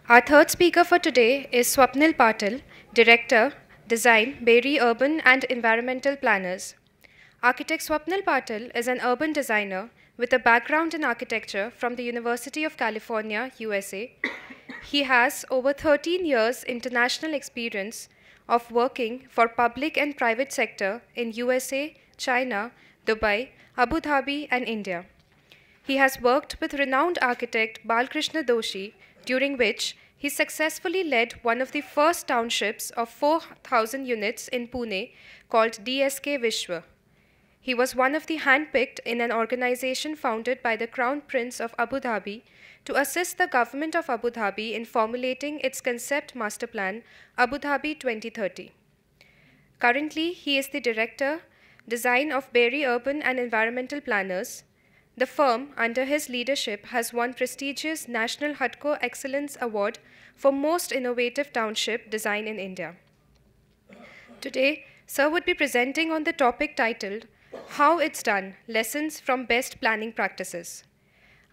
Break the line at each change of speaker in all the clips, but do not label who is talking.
Our third speaker for today is Swapnil Patil, Director, Design, Berry Urban and Environmental Planners. Architect Swapnil Patil is an urban designer with a background in architecture from the University of California, USA. He has over 13 years international experience of working for public and private sector in USA, China, Dubai, Abu Dhabi, and India. He has worked with renowned architect Balkrishna Doshi, during which he successfully led one of the first townships of 4,000 units in Pune called DSK Vishwa. He was one of the handpicked in an organization founded by the Crown Prince of Abu Dhabi to assist the government of Abu Dhabi in formulating its concept master plan, Abu Dhabi 2030. Currently, he is the Director, Design of Berry Urban and Environmental Planners. The firm, under his leadership, has won prestigious National HUDCO Excellence Award for Most Innovative Township Design in India. Today, Sir would be presenting on the topic titled, How It's Done, Lessons from Best Planning Practices.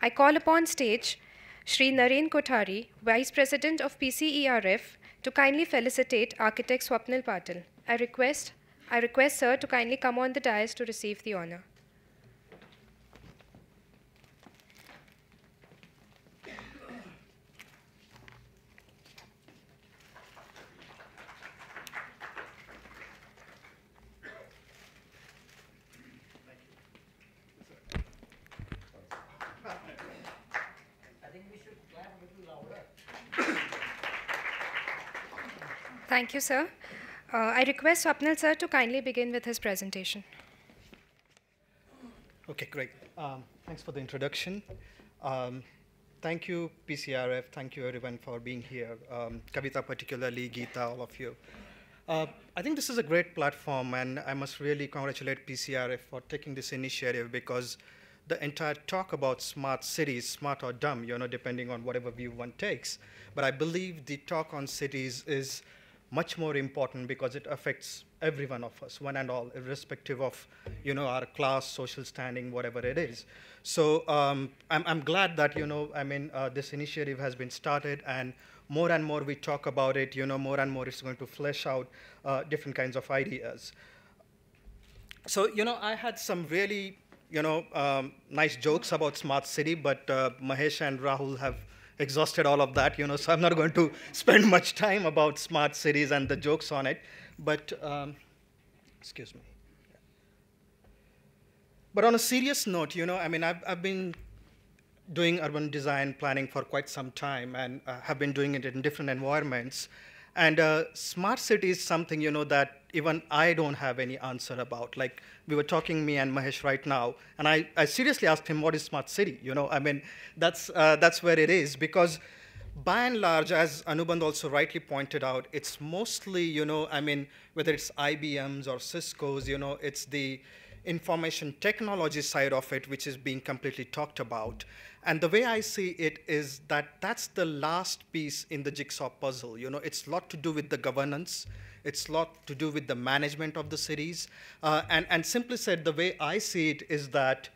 I call upon stage Shri Naren Kothari, Vice President of PCERF, to kindly felicitate Architect Swapnil Patil. I request Sir to kindly come on the dais to receive the honor. Thank you, sir. I request Swapnil sir to kindly begin with his presentation.
Okay, great. Thanks for the introduction. Thank you, PCRF. Thank you, everyone, for being here. Kavita particularly, Geeta, all of you. I think this is a great platform, and I must really congratulate PCRF for taking this initiative, because the entire talk about smart cities, smart or dumb, depending on whatever view one takes. But I believe the talk on cities is much more important because it affects every one of us, one and all, irrespective of our class, social standing, whatever it is. So I'm glad that this initiative has been started, and more we talk about it, more and more it's going to flesh out different kinds of ideas. So I had some really nice jokes about smart city, but Mahesh and Rahul have exhausted all of that, so I'm not going to spend much time about smart cities and the jokes on it. But, excuse me. But on a serious note, I've been doing urban design planning for quite some time, and have been doing it in different environments. And smart city is something, that even I don't have any answer about. Like, we were talking, me and Mahesh right now, and I seriously asked him, what is smart city? That's where it is, because by and large, as Anubandh also rightly pointed out, it's mostly, whether it's IBM's or Cisco's, it's the information technology side of it which is being completely talked about. And the way I see it is that that's the last piece in the jigsaw puzzle. It's a lot to do with the governance. It's a lot to do with the management of the cities. And simply said, the way I see it is that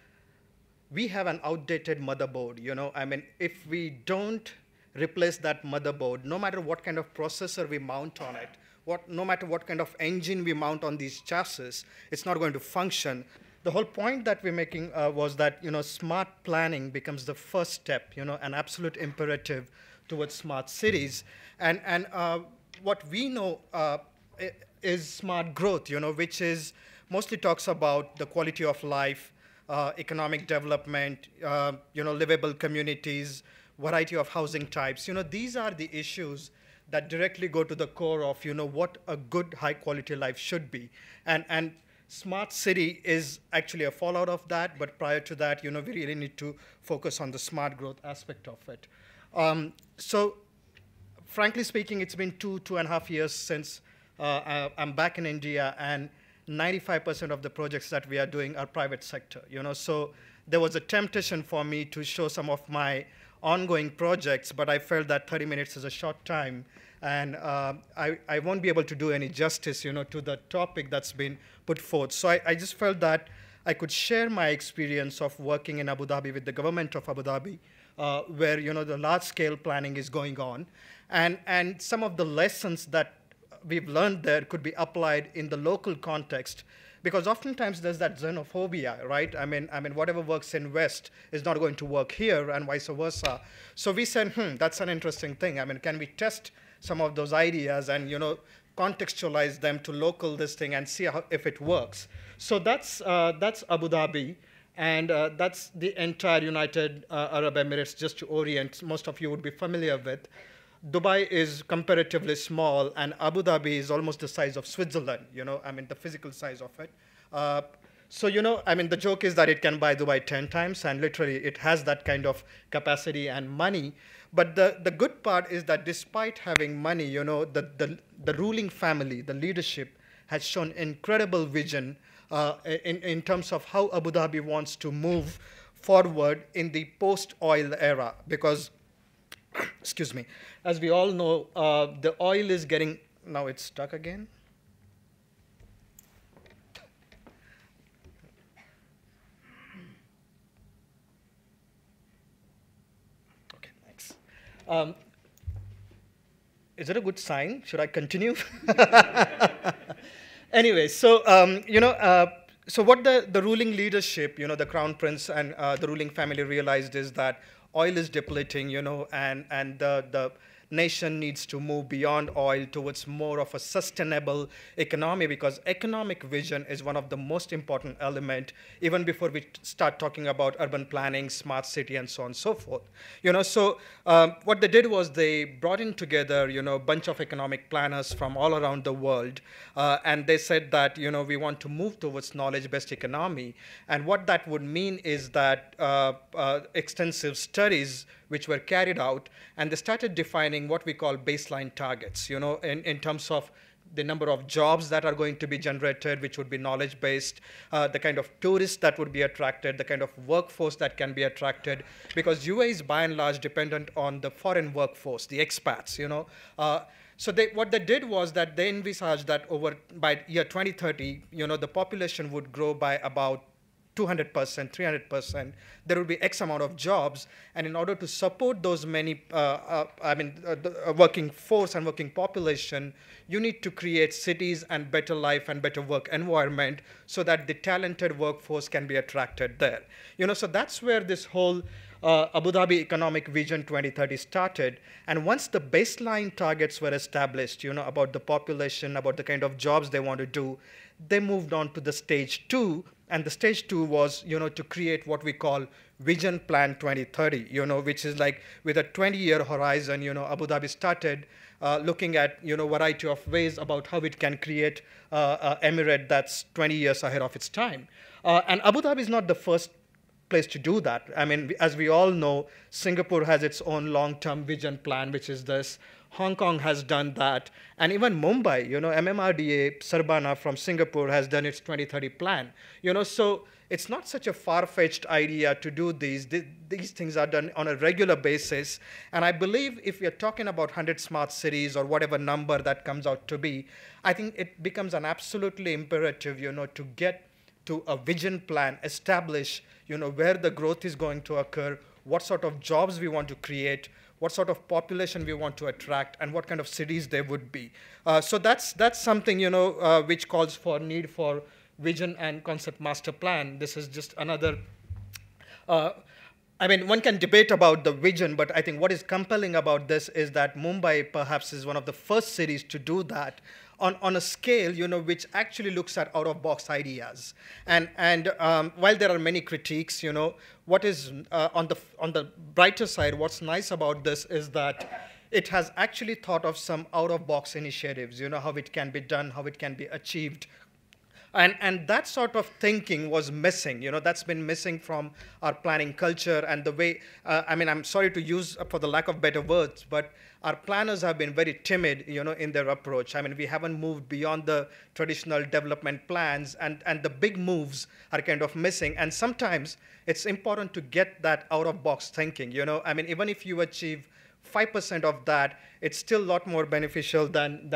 we have an outdated motherboard. If we don't replace that motherboard, no matter what kind of processor we mount on it, no matter what kind of engine we mount on these chassis, it's not going to function. The whole point that we're making was that smart planning becomes the first step, an absolute imperative towards smart cities. And what we know is smart growth, which is mostly talks about the quality of life, economic development, livable communities, variety of housing types. These are the issues that directly go to the core of what a good high quality life should be. And smart city is actually a fallout of that, but prior to that, we really need to focus on the smart growth aspect of it. So frankly speaking, it's been 2.5 years since I'm back in India, and 95% of the projects that we are doing are private sector. So there was a temptation for me to show some of my ongoing projects, but I felt that 30 minutes is a short time, and I won't be able to do any justice, to the topic that's been put forth. So I just felt that I could share my experience of working in Abu Dhabi with the government of Abu Dhabi, where the large-scale planning is going on, and some of the lessons that we've learned there could be applied in the local context, because oftentimes there's that xenophobia, right? I mean, whatever works in West is not going to work here, and vice versa. So we said, that's an interesting thing. I mean, can we test some of those ideas and contextualize them to local this thing and see if it works? So that's Abu Dhabi. And that's the entire United Arab Emirates, just to orient. Most of you would be familiar with. Dubai is comparatively small, and Abu Dhabi is almost the size of Switzerland, I mean, the physical size of it. So, I mean, the joke is that it can buy Dubai 10 times, and literally it has that kind of capacity and money. But the good part is that despite having money, the ruling family, the leadership, has shown incredible vision in terms of how Abu Dhabi wants to move forward in the post-oil era, because excuse me, as we all know, the oil is getting, now it's stuck again. Okay, thanks. Is it a good sign? Should I continue? Anyway, so, so what the ruling leadership, the crown prince and the ruling family realized is that oil is depleting, and the nation needs to move beyond oil towards more of a sustainable economy, because economic vision is one of the most important elements, even before we start talking about urban planning, smart city, and so on and so forth. So what they did was they brought in together, a bunch of economic planners from all around the world, and they said that, we want to move towards knowledge-based economy. And what that would mean is that extensive studies which were carried out, and they started defining what we call baseline targets, in terms of the number of jobs that are going to be generated, which would be knowledge-based, the kind of tourists that would be attracted, the kind of workforce that can be attracted, because UAE is by and large dependent on the foreign workforce, the expats, So what they did was that they envisaged that by year 2030, the population would grow by about 200%, 300%, there will be X amount of jobs. And in order to support those many, working force and working population, you need to create cities and better life and better work environment so that the talented workforce can be attracted there. So that's where this whole Abu Dhabi Economic Vision 2030 started. And once the baseline targets were established, about the population, about the kind of jobs they want to do, they moved on to the stage 2. And the stage 2 was, to create what we call Vision Plan 2030, which is like with a 20-year horizon, Abu Dhabi started looking at, variety of ways about how it can create an emirate that's 20 years ahead of its time. And Abu Dhabi is not the first place to do that. I mean, as we all know, Singapore has its own long-term vision plan, which is this. Hong Kong has done that. And even Mumbai, MMRDA, Sarbana from Singapore has done its 2030 plan. So it's not such a far-fetched idea to do these. These things are done on a regular basis. And I believe if we are talking about 100 smart cities or whatever number that comes out to be, I think it becomes an absolutely imperative, to get to a vision plan, establish, where the growth is going to occur, what sort of jobs we want to create, what sort of population we want to attract, and what kind of cities there would be. So that's something, which calls for need for vision and concept master plan. This is just another, one can debate about the vision, but I think what is compelling about this is that Mumbai perhaps is one of the first cities to do that on a scale, which actually looks at out-of-box ideas. And while there are many critiques, what is on the brighter side, what's nice about this is that it has actually thought of some out-of-box initiatives, how it can be done, how it can be achieved. And that sort of thinking was missing. That's been missing from our planning culture and the way, I'm sorry to use, for the lack of better words, but our planners have been very timid, in their approach. We haven't moved beyond the traditional development plans, and the big moves are kind of missing. And sometimes it's important to get that out-of-box thinking, even if you achieve 5% of that, it's still a lot more beneficial than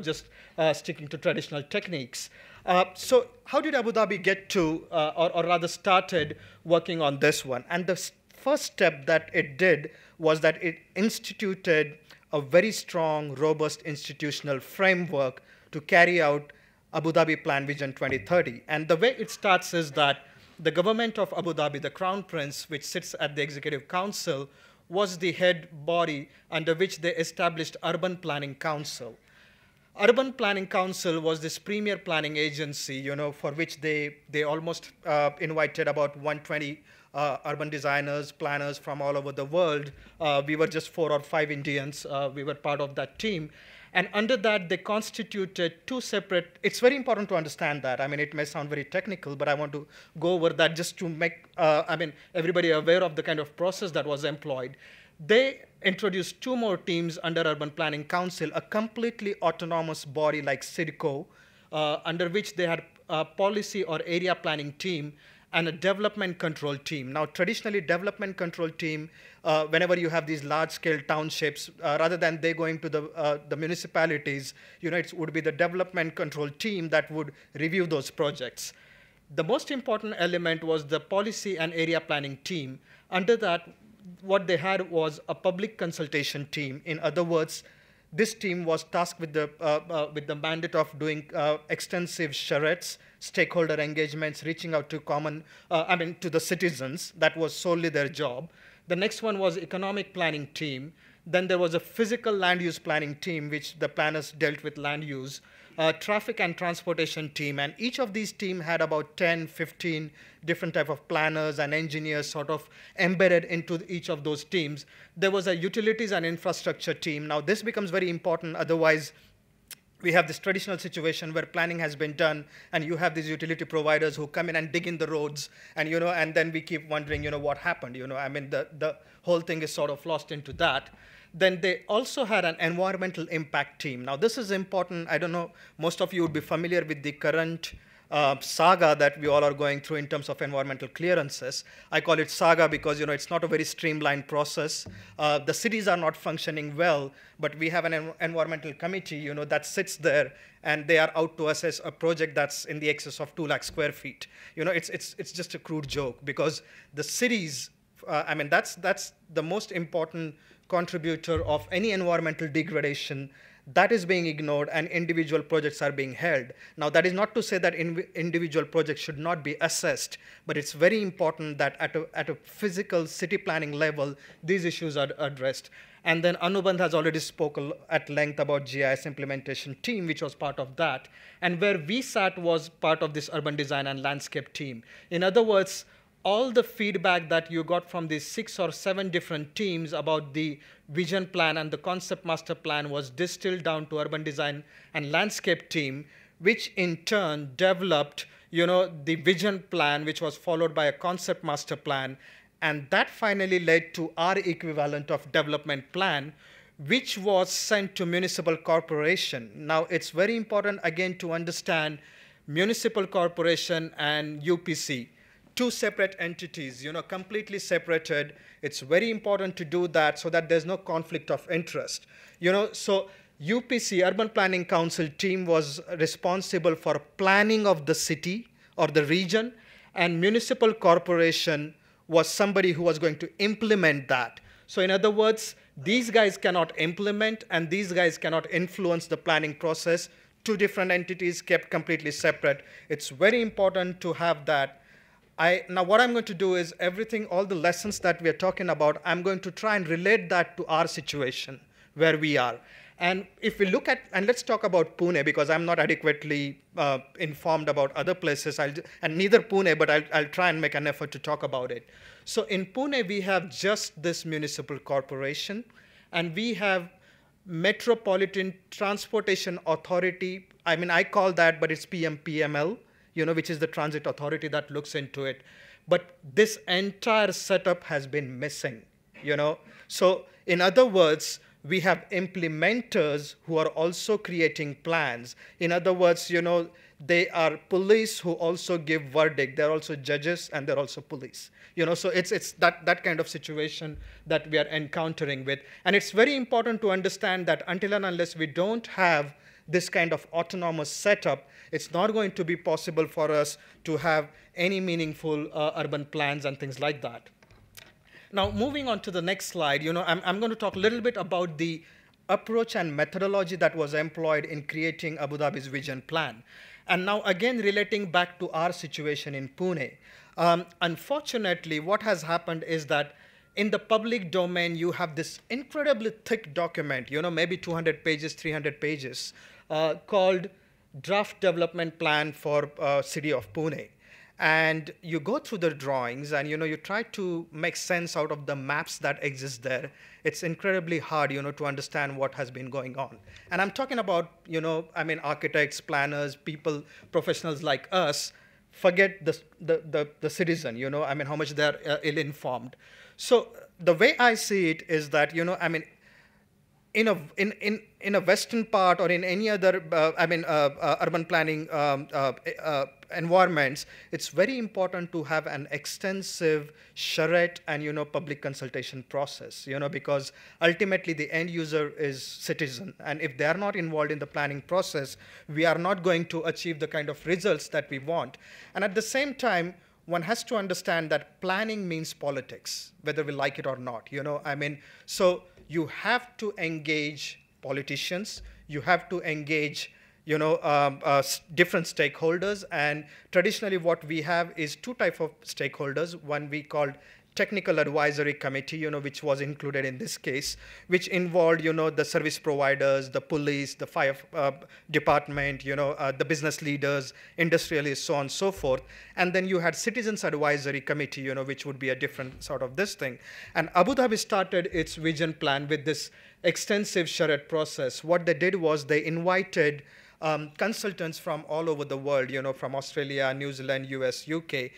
just sticking to traditional techniques. So how did Abu Dhabi get to, or rather started working on this one? And the first step that it did was that it instituted a very strong, robust institutional framework to carry out Abu Dhabi Plan Vision 2030. And the way it starts is that the government of Abu Dhabi, the Crown Prince, which sits at the Executive Council, was the head body under which they established Urban Planning Council. Urban Planning Council was this premier planning agency, for which they almost invited about 120 urban designers, planners from all over the world. We were just 4 or 5 Indians. We were part of that team. And under that, they constituted 2 separate, it's very important to understand that. I mean, it may sound very technical, but I want to go over that just to make, everybody aware of the kind of process that was employed. They introduced 2 more teams under Urban Planning Council, a completely autonomous body like CIDCO, under which they had a policy or area planning team and a development control team. Now, traditionally, development control team, whenever you have these large-scale townships, rather than they going to the municipalities, it would be the development control team that would review those projects. The most important element was the policy and area planning team. Under that, what they had was a public consultation team. In other words, this team was tasked with the mandate of doing extensive charrettes, stakeholder engagements, reaching out to to the citizens. That was solely their job. The next one was economic planning team. Then there was a physical land use planning team, which the planners dealt with land use, traffic and transportation team. And each of these teams had about 10, 15 different type of planners and engineers sort of embedded into each of those teams. There was a utilities and infrastructure team. Now, this becomes very important. Otherwise, we have this traditional situation where planning has been done, and you have these utility providers who come in and dig in the roads, and and then we keep wondering, what happened. The whole thing is sort of lost into that. Then they also had an environmental impact team. Now, this is important. I don't know, most of you would be familiar with the current saga that we all are going through in terms of environmental clearances. I call it saga because it's not a very streamlined process. The cities are not functioning well, but we have an environmental committee that sits there, and they are out to assess a project that's in the excess of 2 lakh square feet. It's just a crude joke because the cities, that's the most important contributor of any environmental degradation. That is being ignored, and individual projects are being held. Now, that is not to say that individual projects should not be assessed, but it's very important that at a physical city planning level, these issues are addressed. And then Anubandh has already spoken at length about GIS implementation team, which was part of that. And where we sat was part of this urban design and landscape team. In other words, all the feedback that you got from these 6 or 7 different teams about the vision plan and the concept master plan was distilled down to urban design and landscape team, which in turn developed, the vision plan, which was followed by a concept master plan. And that finally led to our equivalent of development plan, which was sent to municipal corporation. Now, it's very important, again, to understand municipal corporation and UPC. 2 separate entities, completely separated. It's very important to do that so that there's no conflict of interest. So UPC, Urban Planning Council team, was responsible for planning of the city or the region, and municipal corporation was somebody who was going to implement that. So in other words, these guys cannot implement, and these guys cannot influence the planning process. 2 different entities kept completely separate. It's very important to have that. Now, what I'm going to do is all the lessons that we're talking about, I'm going to try and relate that to our situation, where we are. And if we look at, and let's talk about Pune, because I'm not adequately informed about other places, and neither Pune, but I'll try and make an effort to talk about it. So in Pune, we have just this municipal corporation, and we have Metropolitan Transportation Authority. I call that, but it's PMPML. Which is the transit authority that looks into it. But this entire setup has been missing, So in other words, we have implementers who are also creating plans. In other words, they are police who also give verdict. They're also judges and they're also police. So it's that kind of situation that we are encountering with. And it's very important to understand that until and unless we don't have this kind of autonomous setup, it's not going to be possible for us to have any meaningful urban plans and things like that. Now, moving on to the next slide, I'm going to talk a little bit about the approach and methodology that was employed in creating Abu Dhabi's vision plan. And now, again, relating back to our situation in Pune. Unfortunately, what has happened is that in the public domain, you have this incredibly thick document, maybe 200 pages, 300 pages, called Draft Development Plan for City of Pune. And you go through the drawings and you try to make sense out of the maps that exist there. It's incredibly hard to understand what has been going on. And I'm talking about architects, planners, people, professionals like us. Forget the citizen, how much they're ill-informed. So the way I see it is that in a Western part or in any other urban planning environments, it's very important to have an extensive charrette and public consultation process, because ultimately the end user is citizen, and if they are not involved in the planning process, we are not going to achieve the kind of results that we want. And at the same time, one has to understand that planning means politics, whether we like it or not. So you have to engage politicians, you have to engage different stakeholders, and traditionally what we have is two types of stakeholders. One we called technical advisory committee, which was included in this case, which involved, the service providers, the police, the fire department, the business leaders, industrialists, so on and so forth. And then you had citizens advisory committee, which would be a different sort of this thing. And Abu Dhabi started its vision plan with this extensive charrette process. What they did was they invited consultants from all over the world, from Australia, New Zealand, US, UK.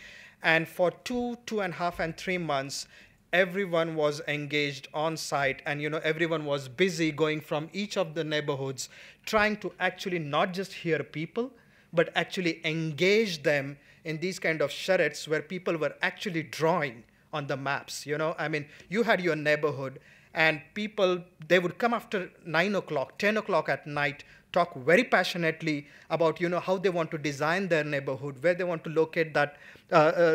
And for 2.5, and 3 months, everyone was engaged on site, and everyone was busy going from each of the neighborhoods, trying to actually not just hear people, but actually engage them in these kind of charrettes where people were actually drawing on the maps. You had your neighborhood, and people, they would come after 9 o'clock, 10 o'clock at night, talk very passionately about how they want to design their neighborhood, where they want to locate that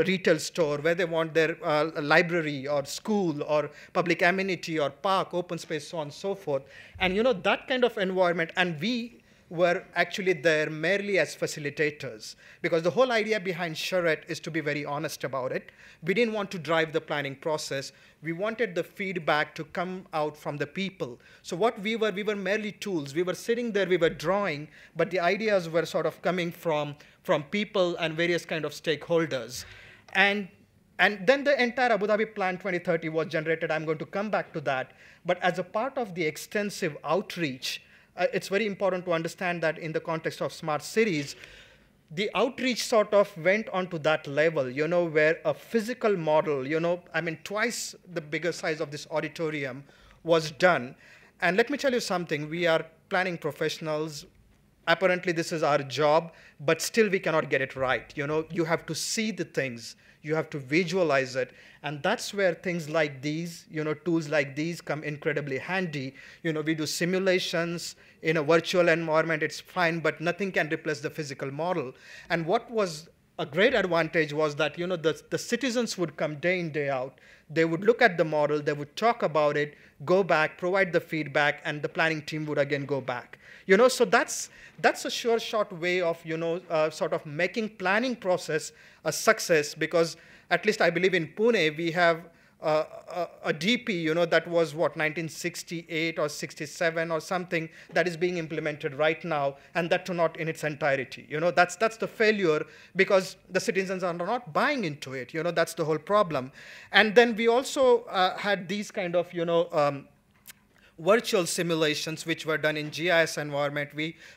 retail store, where they want their library or school or public amenity or park, open space, so on and so forth. And that kind of environment, and we were actually there merely as facilitators, because the whole idea behind charrette is to be very honest about it. We didn't want to drive the planning process. We wanted the feedback to come out from the people. So what we were merely tools. We were sitting there, we were drawing, but the ideas were sort of coming from people and various kind of stakeholders. And then the entire Abu Dhabi Plan 2030 was generated. I'm going to come back to that. But as a part of the extensive outreach, it's very important to understand that in the context of smart cities, the outreach sort of went onto that level, where a physical model, twice the bigger size of this auditorium was done. And let me tell you something, we are planning professionals. Apparently this is our job, but still we cannot get it right. You have to see the things, you have to visualize it. And that's where things like these, tools like these come incredibly handy. We do simulations in a virtual environment, it's fine, but nothing can replace the physical model. And what was a great advantage was that, the citizens would come day in, day out. They would look at the model, they would talk about it, go back, provide the feedback, and the planning team would again go back. So that's a sure shot way of, sort of making planning process a success, because at least I believe in Pune, we have a DP, that was what, 1968 or 67 or something, that is being implemented right now, and that too not in its entirety. That's the failure, because the citizens are not buying into it. That's the whole problem. And then we also had these kind of, virtual simulations which were done in GIS environment.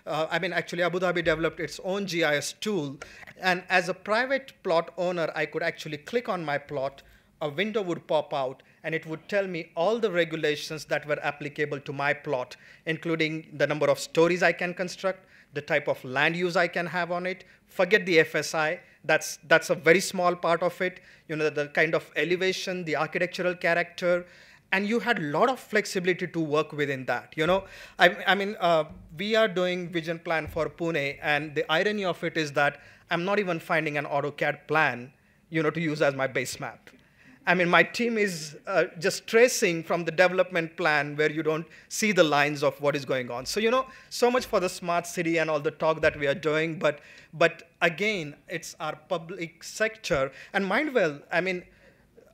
Actually Abu Dhabi developed its own GIS tool, and as a private plot owner, I could actually click on my plot, a window would pop out, and it would tell me all the regulations that were applicable to my plot, including the number of stories I can construct, the type of land use I can have on it. Forget the FSI. That's a very small part of it. The kind of elevation, the architectural character, and you had a lot of flexibility to work within that. We are doing vision plan for Pune, and the irony of it is that I'm not even finding an AutoCAD plan, to use as my base map. My team is just tracing from the development plan where you don't see the lines of what is going on. So, so much for the smart city and all the talk that we are doing, but again, it's our public sector. And mind well,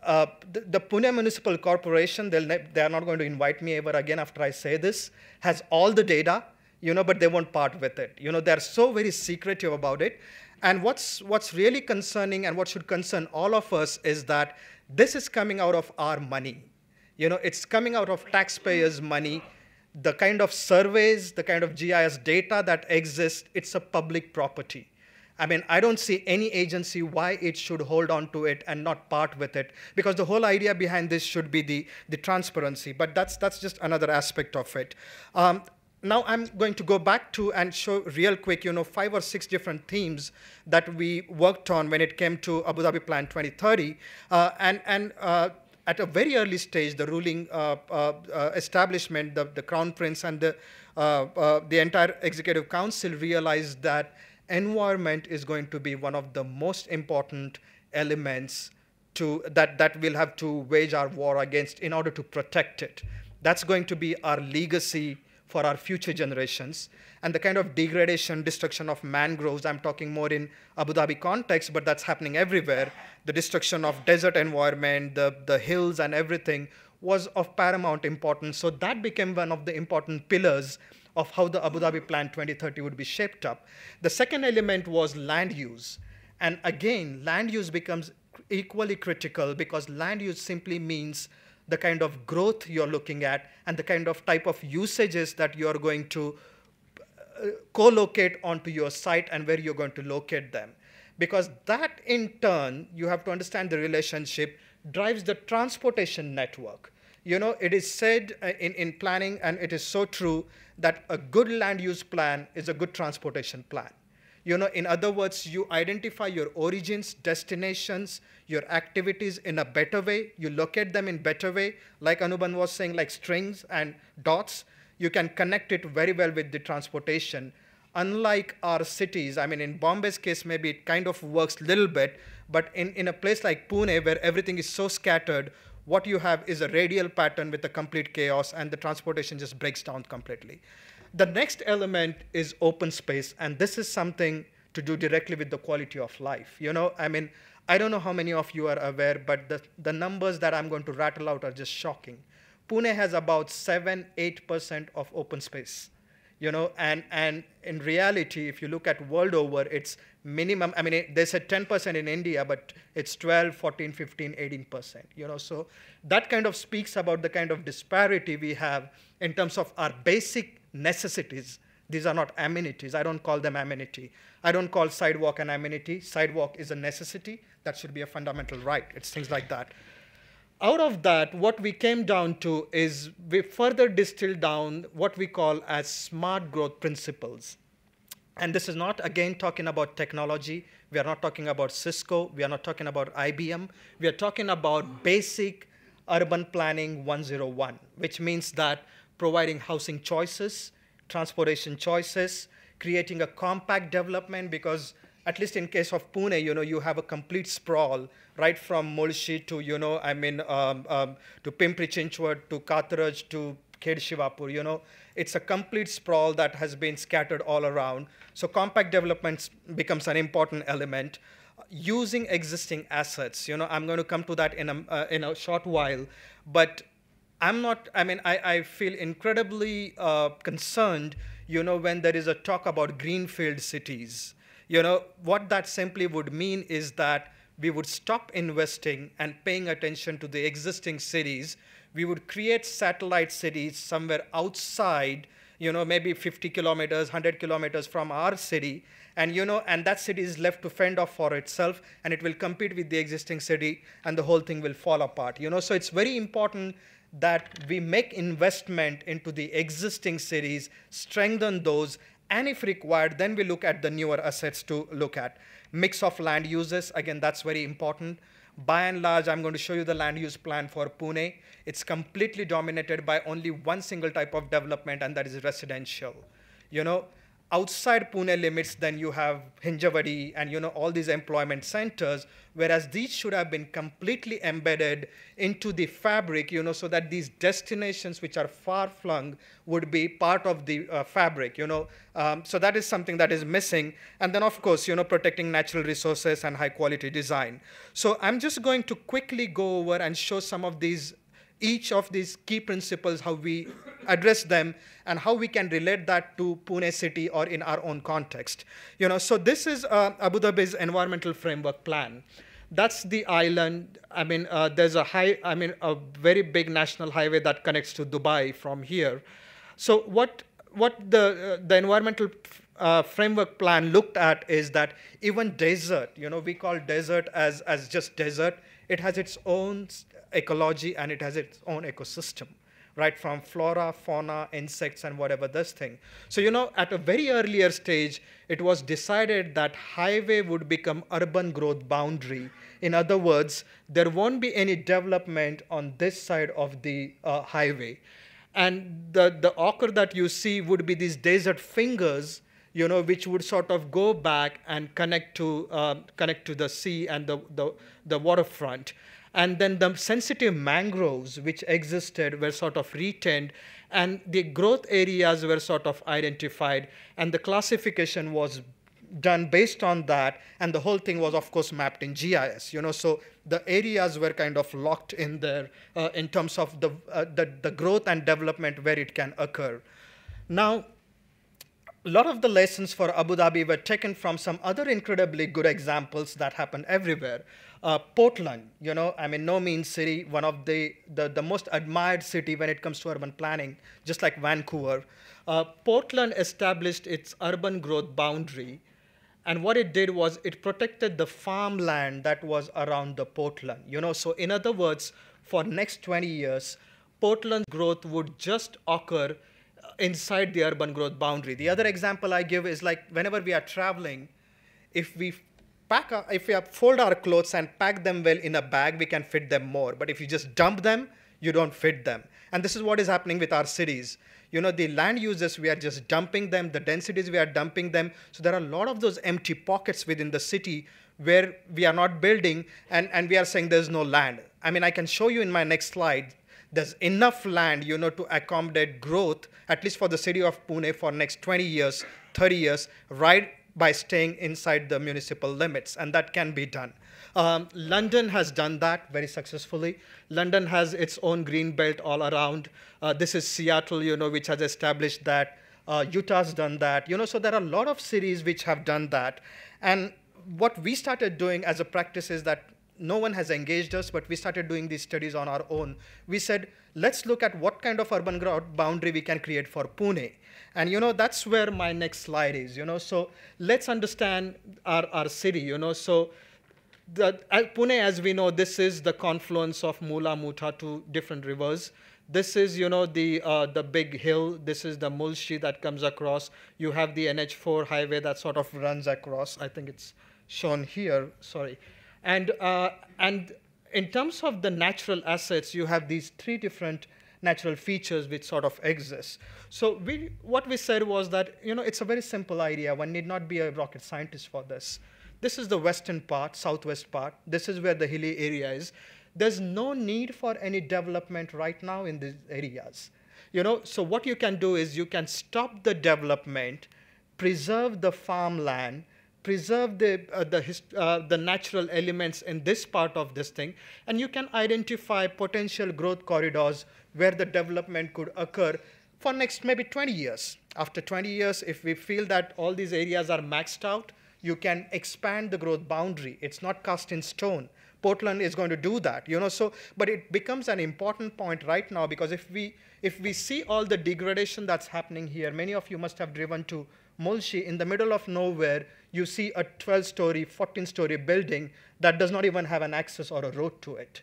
the Pune Municipal Corporation, they are not going to invite me ever again after I say this, has all the data, but they won't part with it. They're so very secretive about it. And what's really concerning and what should concern all of us is that this is coming out of our money. It's coming out of taxpayers' money. The kind of surveys, the kind of GIS data that exists, it's a public property. I don't see any agency why it should hold on to it and not part with it, because the whole idea behind this should be the transparency. But that's just another aspect of it. Now I'm going to go back to and show real quick, 5 or 6 different themes that we worked on when it came to Abu Dhabi Plan 2030. At a very early stage, the ruling establishment, the Crown Prince and the entire Executive Council realized that environment is going to be one of the most important elements that we'll have to wage our war against in order to protect it. That's going to be our legacy for our future generations. And the kind of degradation, destruction of mangroves, I'm talking more in Abu Dhabi context, but that's happening everywhere. The destruction of desert environment, the hills and everything was of paramount importance. So that became one of the important pillars of how the Abu Dhabi Plan 2030 would be shaped up. The second element was land use. And again, land use becomes equally critical because land use simply means the kind of growth you're looking at and the kind of type of usages that you're going to co-locate onto your site and where you're going to locate them. Because that, in turn, you have to understand the relationship, drives the transportation network. It is said in planning, and it is so true, that a good land use plan is a good transportation plan. In other words, you identify your origins, destinations, your activities in a better way. You locate them in better way. Like Anuban was saying, like strings and dots, you can connect it very well with the transportation. Unlike our cities, in Bombay's case, maybe it kind of works a little bit, but in a place like Pune, where everything is so scattered, what you have is a radial pattern with a complete chaos, and the transportation just breaks down completely. The next element is open space, and this is something to do directly with the quality of life. I don't know how many of you are aware, but the numbers that I'm going to rattle out are just shocking. Pune has about 7-8% of open space. And in reality, if you look at world over, it's minimum. They said 10% in India, but it's 12, 14, 15, 18%. So that kind of speaks about the kind of disparity we have in terms of our basic necessities. These are not amenities. I don't call them amenity. I don't call sidewalk an amenity. Sidewalk is a necessity. That should be a fundamental right. It's things like that. Out of that, what we came down to is we further distilled down what we call as smart growth principles. And this is not, again, talking about technology. We are not talking about Cisco. We are not talking about IBM. We are talking about basic urban planning 101, which means that providing housing choices, transportation choices, creating a compact development, because at least in case of Pune, you have a complete sprawl, right from Mulshi to, to Pimpri Chinchwad, to Kataraj, to Khed Shivapur, It's a complete sprawl that has been scattered all around. So compact development becomes an important element. Using existing assets, I'm going to come to that in a short while, but I feel incredibly concerned, when there is a talk about greenfield cities. What that simply would mean is that we would stop investing and paying attention to the existing cities. We would create satellite cities somewhere outside, maybe 50 kilometers, 100 kilometers from our city. And, and that city is left to fend off for itself, and it will compete with the existing city, and the whole thing will fall apart. So it's very important that we make investment into the existing cities, strengthen those, And if required, then we look at the newer assets to look at. Mix of land uses, again, that's very important. By and large, I'm going to show you the land use plan for Pune. It's completely dominated by only one single type of development, and that is residential. You know, outside Pune limits, then you have Hinjawadi and all these employment centers, whereas these should have been completely embedded into the fabric, so that these destinations which are far flung would be part of the fabric. So that is something that is missing. And then, of course, protecting natural resources and high quality design. So I'm just going to quickly go over and show some of these, each of these key principles, how we address them, and how we can relate that to Pune city or in our own context. So this is Abu Dhabi's environmental framework plan. That's the island. There's a very big national highway that connects to Dubai from here. So what the environmental framework plan looked at is that even desert, we call desert as just desert. It has its own ecology and it has its own ecosystem, right? From flora, fauna, insects, and whatever this thing. So, at a very earlier stage, it was decided that highway would become urban growth boundary. In other words, there won't be any development on this side of the highway. And the ochre that you see would be these desert fingers, which would sort of go back and connect to the sea and the waterfront. And then the sensitive mangroves which existed were sort of retained, and the growth areas were sort of identified, and the classification was done based on that, and the whole thing was, of course, mapped in GIS. So the areas were kind of locked in there in terms of the growth and development where it can occur. Now, a lot of the lessons for Abu Dhabi were taken from some other incredibly good examples that happen everywhere. Portland, no mean city, one of the most admired city when it comes to urban planning, just like Vancouver. Portland established its urban growth boundary, and what it did was it protected the farmland that was around the Portland. So in other words, for next 20 years, Portland's growth would just occur inside the urban growth boundary. The other example I give is like whenever we are traveling, if we fold our clothes and pack them well in a bag, we can fit them more. But if you just dump them, you don't fit them. And this is what is happening with our cities. The land uses, we are just dumping them, the densities, we are dumping them. So there are a lot of those empty pockets within the city where we are not building, and we are saying there's no land. I can show you in my next slide. There's enough land, to accommodate growth, at least for the city of Pune for next 20 years, 30 years, right by staying inside the municipal limits, and that can be done. London has done that very successfully. London has its own green belt all around. This is Seattle, which has established that. Utah's done that. So there are a lot of cities which have done that. And what we started doing as a practice is that no one has engaged us, but we started doing these studies on our own. We said, let's look at what kind of urban growth boundary we can create for Pune. And that's where my next slide is. So let's understand our city. So Pune, as we know, this is the confluence of Mula, Muta, two different rivers. This is, the big hill. This is the Mulshi that comes across. You have the NH4 highway that sort of runs across. I think it's shown here. Sorry. And in terms of the natural assets, you have these three different natural features which sort of exist. So what we said was that, it's a very simple idea. One need not be a rocket scientist for this. This is the western part, southwest part. This is where the hilly area is. There's no need for any development right now in these areas. So what you can do is you can stop the development, preserve the farmland, preserve the natural elements in this part of this thing, and you can identify potential growth corridors where the development could occur for next maybe 20 years. After 20 years, if we feel that all these areas are maxed out, you can expand the growth boundary. It's not cast in stone. Portland is going to do that, but it becomes an important point right now, because if we see all the degradation that's happening here, many of you must have driven to Mulshi. In the middle of nowhere, you see a 12-story, 14-story building that does not even have an access or a road to it.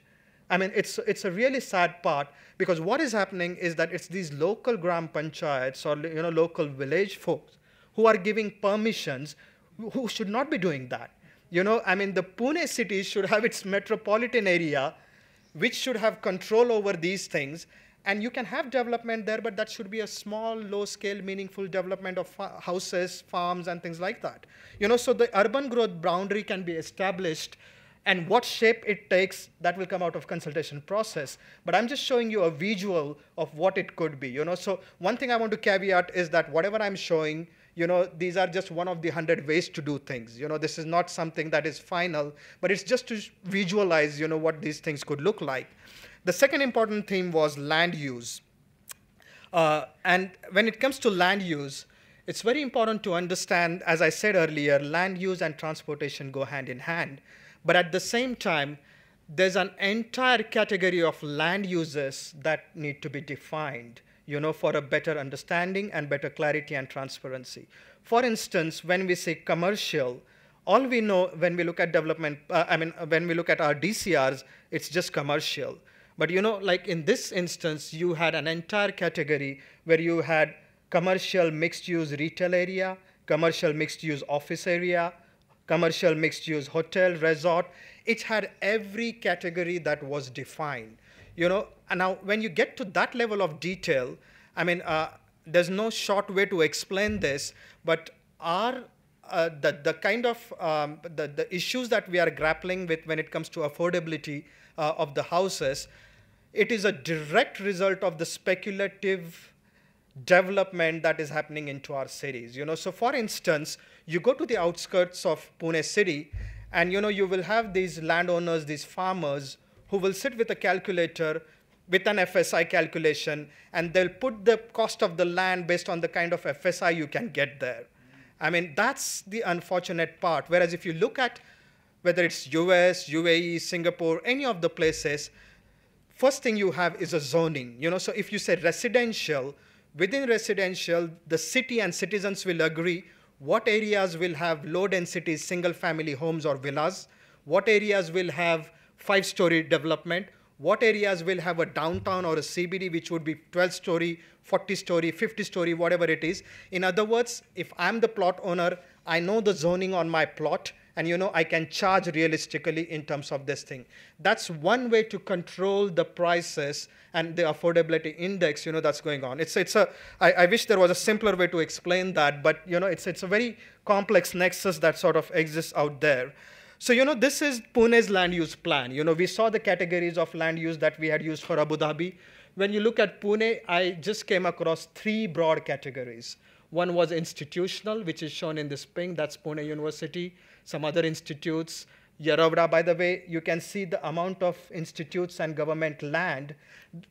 It's a really sad part, because what is happening is that it's these local gram panchayats or local village folks who are giving permissions, who should not be doing that. I mean, the Pune city should have its metropolitan area, which should have control over these things. And you can have development there, but that should be a small, low-scale, meaningful development of houses, farms, and things like that. So the urban growth boundary can be established, and what shape it takes, that will come out of consultation process. But I'm just showing you a visual of what it could be. So one thing I want to caveat is that whatever I'm showing, these are just one of the 100 ways to do things. This is not something that is final, but it's just to visualize, what these things could look like. The second important theme was land use. And when it comes to land use, it's very important to understand, as I said earlier, land use and transportation go hand in hand. But at the same time, there's an entire category of land uses that need to be defined, for a better understanding and better clarity and transparency. For instance, when we say commercial, all we know when we look at development, when we look at our DCRs, it's just commercial. But like in this instance, you had an entire category where you had commercial mixed-use retail area, commercial mixed-use office area, commercial mixed-use hotel, resort. It had every category that was defined. And now when you get to that level of detail, there's no short way to explain this, but the kind of the issues that we are grappling with when it comes to affordability of the houses, it is a direct result of the speculative development that is happening into our cities. So for instance, you go to the outskirts of Pune city, and you will have these landowners, these farmers, who will sit with a calculator with an FSI calculation, and they'll put the cost of the land based on the kind of FSI you can get there. That's the unfortunate part. Whereas if you look at whether it's US, UAE, Singapore, any of the places, first thing you have is a zoning. So if you say residential, within residential, the city and citizens will agree what areas will have low density single family homes or villas, what areas will have 5-story development, what areas will have a downtown or a CBD, which would be 12-story, 40-story, 50-story, whatever it is. In other words, if I'm the plot owner, I know the zoning on my plot, and I can charge realistically in terms of this thing. That's one way to control the prices and the affordability index, that's going on. I wish there was a simpler way to explain that, but it's a very complex nexus that sort of exists out there. So this is Pune's land use plan. We saw the categories of land use that we had used for Abu Dhabi. When you look at Pune, I just came across 3 broad categories. One was institutional, which is shown in this pink, that's Pune University. Some other institutes, Yerovda, by the way, you can see the amount of institutes and government land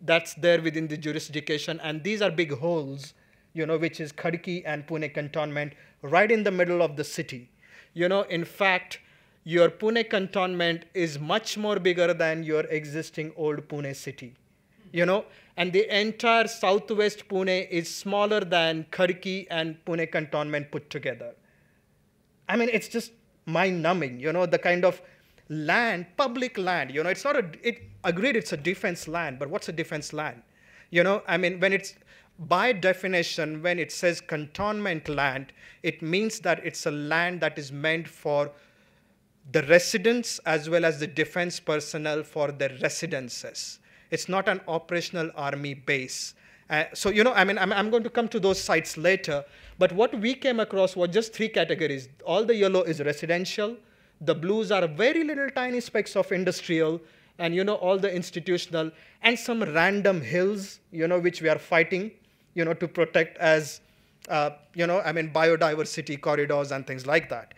that's there within the jurisdiction. And these are big holes, which is Khadki and Pune cantonment, right in the middle of the city. In fact, your Pune cantonment is much more bigger than your existing old Pune city. And the entire southwest Pune is smaller than Khadki and Pune cantonment put together. It's just mind-numbing, the kind of land, public land, it's not agreed it's a defense land, but what's a defense land? When it's, by definition, when it says cantonment land, it means that it's a land that is meant for the residents as well as the defense personnel for their residences. It's not an operational army base. I'm going to come to those sites later, but what we came across were just 3 categories. All the yellow is residential, the blues are very little tiny specks of industrial, and all the institutional, and some random hills, which we are fighting, to protect as, biodiversity corridors and things like that.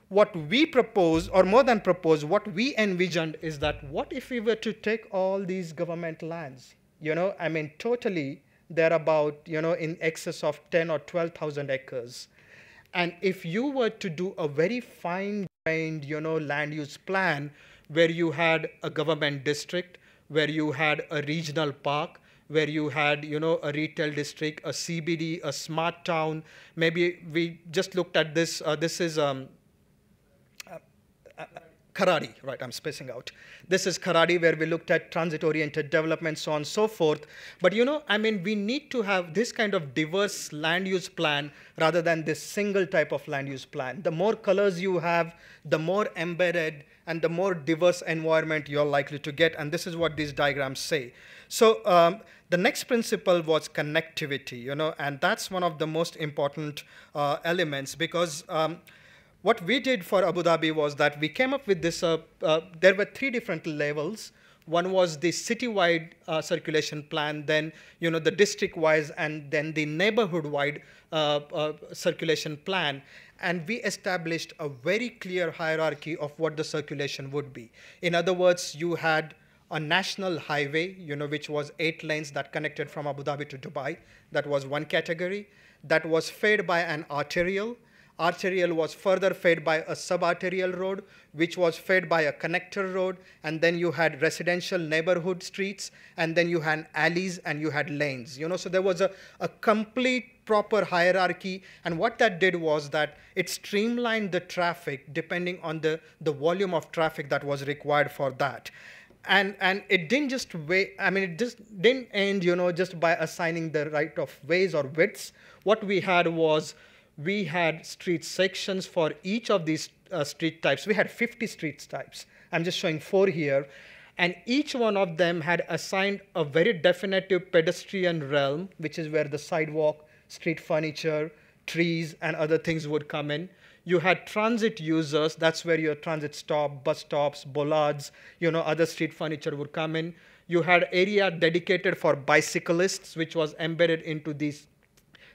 What we propose, or more than propose, what we envisioned is that what if we were to take all these government lands? Totally, they're about, in excess of 10 or 12,000 acres. And if you were to do a very fine-grained, land use plan where you had a government district, where you had a regional park, where you had, a retail district, a CBD, a smart town. Maybe we just looked at this. This is Karadi, right, I'm spacing out. This is Karadi, where we looked at transit-oriented development, so on and so forth. But I mean, we need to have this kind of diverse land use plan rather than this single type of land use plan. The more colors you have, the more embedded and the more diverse environment you're likely to get, and this is what these diagrams say. So the next principle was connectivity, and that's one of the most important elements, because what we did for Abu Dhabi was that we came up with this, there were 3 different levels. One was the city-wide circulation plan, then the district-wise, and then the neighborhood-wide circulation plan. And we established a very clear hierarchy of what the circulation would be. In other words, you had a national highway, which was 8 lanes that connected from Abu Dhabi to Dubai. That was one category. That was fed by an arterial. Arterial was further fed by a sub-arterial road, which was fed by a connector road, and then you had residential neighborhood streets, and then you had alleys, and you had lanes. So there was a complete proper hierarchy, and what that did was that it streamlined the traffic depending on the volume of traffic that was required for that. And it didn't just it just didn't end, just by assigning the right of ways or widths. What we had was, we had street sections for each of these street types. We had 50 street types. I'm just showing 4 here. And each one of them had assigned a very definitive pedestrian realm, which is where the sidewalk, street furniture, trees, and other things would come in. You had transit users. That's where your transit stop, bus stops, bollards, other street furniture would come in. You had area dedicated for bicyclists, which was embedded into these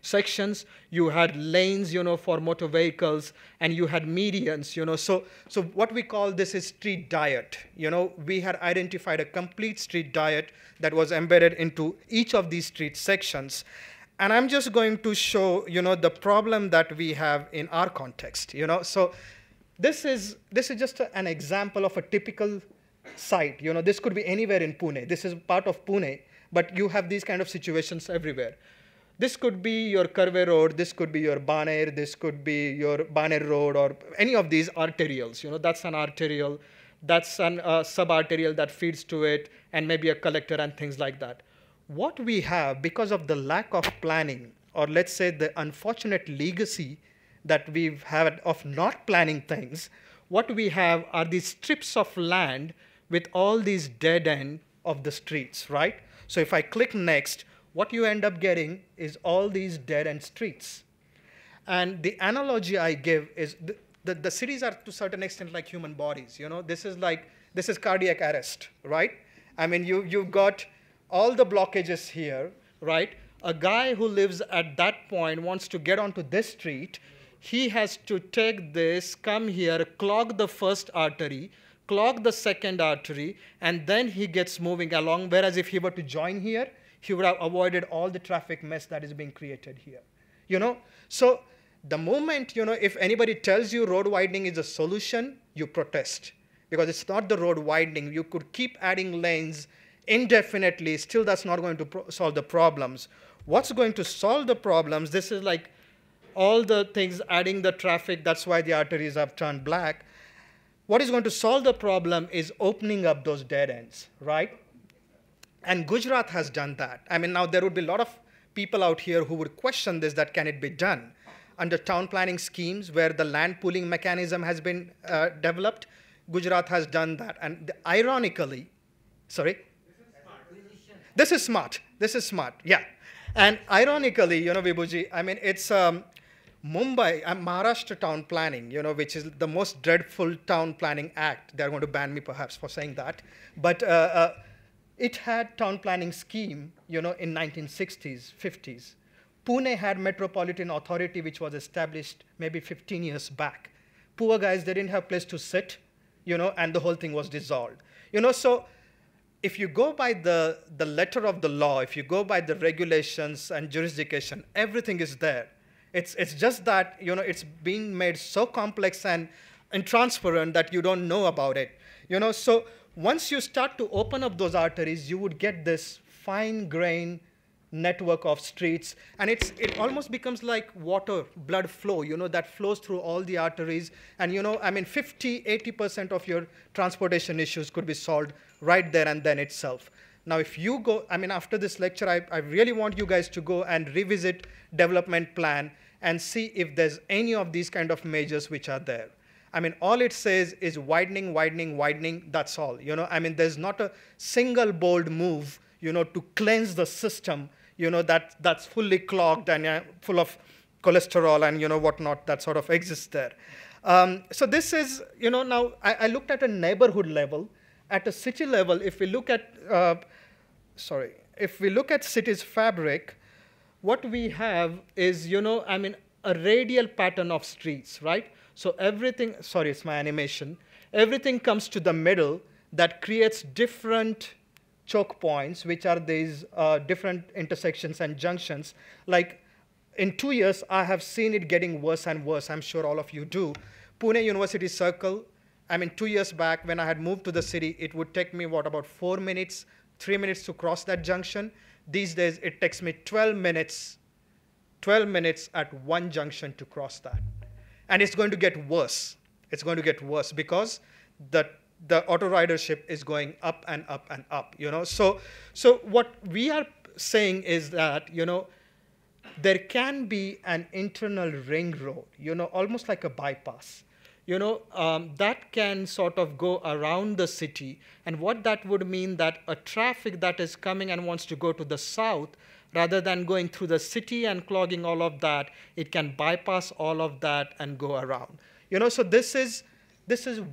sections. You had lanes, for motor vehicles, and you had medians, So what we call this is street diet. We had identified a complete street diet that was embedded into each of these street sections. And I'm just going to show, the problem that we have in our context, So this is just an example of a typical site. This could be anywhere in Pune. This is part of Pune, but you have these kind of situations everywhere. This could be your Karve Road, this could be your Baner, this could be your Baner Road, or any of these arterials. That's an arterial, that's an sub-arterial that feeds to it, and maybe a collector and things like that. What we have, because of the lack of planning, or let's say the unfortunate legacy that we've had of not planning things, what we have are these strips of land with all these dead end of the streets, right? So if I click next, what you end up getting is all these dead-end streets. And the analogy I give is the cities are to a certain extent like human bodies. This is cardiac arrest, right? I mean, you've got all the blockages here, right? A guy who lives at that point wants to get onto this street. He has to take this, come here, clog the first artery, clog the second artery, and then he gets moving along. Whereas if he were to join here, he would have avoided all the traffic mess that is being created here. So the moment, if anybody tells you road widening is a solution, you protest. Because it's not the road widening. You could keep adding lanes indefinitely. Still, that's not going to solve the problems. What's going to solve the problems? This is like all the things adding the traffic. That's why the arteries have turned black. What is going to solve the problem is opening up those dead ends, right? And Gujarat has done that. I mean, now there would be a lot of people out here who would question this, that can it be done? Under town planning schemes where the land pooling mechanism has been developed, Gujarat has done that. And ironically, sorry? This is smart. This is smart, yeah. And ironically, Vibhuji, I mean, it's Mumbai and Maharashtra town planning, which is the most dreadful town planning act. They're going to ban me perhaps for saying that. But it had town planning scheme, in 1960s, 50s. Pune had Metropolitan Authority, which was established maybe 15 years back. Poor guys, they didn't have place to sit, and the whole thing was dissolved. So if you go by the letter of the law, if you go by the regulations and jurisdiction, everything is there. It's just that, it's being made so complex and transparent that you don't know about it. So once you start to open up those arteries, you would get this fine-grained network of streets, and it almost becomes like water, blood flow, that flows through all the arteries. And 50-80% of your transportation issues could be solved right there and then itself. Now, if you go, after this lecture, I really want you guys to go and revisit development plan and see if there's any of these kind of measures which are there. All it says is widening, widening, widening, that's all. There's not a single bold move, to cleanse the system, that's fully clogged and full of cholesterol and, whatnot that sort of exists there. So this is, now I looked at a neighborhood level. At a city level, if we look at, if we look at city's fabric, what we have is, a radial pattern of streets, right? So everything, sorry, it's my animation. Everything comes to the middle that creates different choke points, which are these different intersections and junctions. Like in 2 years, I have seen it getting worse and worse. I'm sure all of you do. Pune University Circle, 2 years back when I had moved to the city, it would take me, about 4 minutes, 3 minutes to cross that junction. These days, it takes me 12 minutes at one junction to cross that. And it's going to get worse. It's going to get worse because the auto ridership is going up and up and up. So what we are saying is that there can be an internal ring road, almost like a bypass, that can sort of go around the city. And what that would mean that a traffic that is coming and wants to go to the south, rather than going through the city and clogging all of that, it can bypass all of that and go around. So this is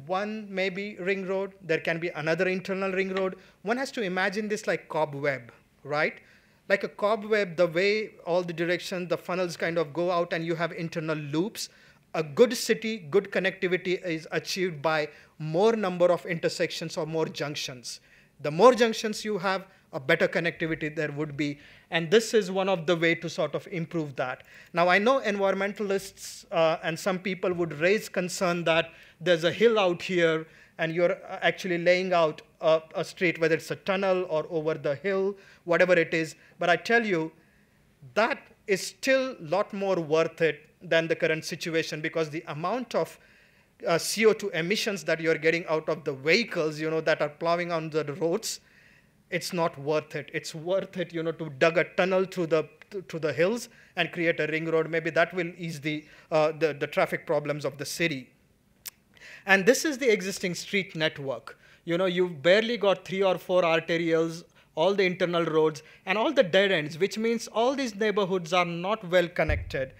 one maybe ring road. There can be another internal ring road. One has to imagine this like cobweb, right? Like a cobweb, the way all the directions, the funnels kind of go out and you have internal loops. A good city, good connectivity is achieved by more number of intersections or more junctions. The more junctions you have, a better connectivity there would be. And this is one of the way to sort of improve that. Now, I know environmentalists and some people would raise concern that there's a hill out here and you're actually laying out a street, whether it's a tunnel or over the hill, whatever it is. But I tell you, that is still a lot more worth it than the current situation, because the amount of CO2 emissions that you're getting out of the vehicles, that are plowing on the roads, it's not worth it. It's worth it, to dug a tunnel through the hills and create a ring road. Maybe that will ease the traffic problems of the city. And this is the existing street network. You've barely got 3 or 4 arterials, all the internal roads, and all the dead ends, which means all these neighborhoods are not well connected.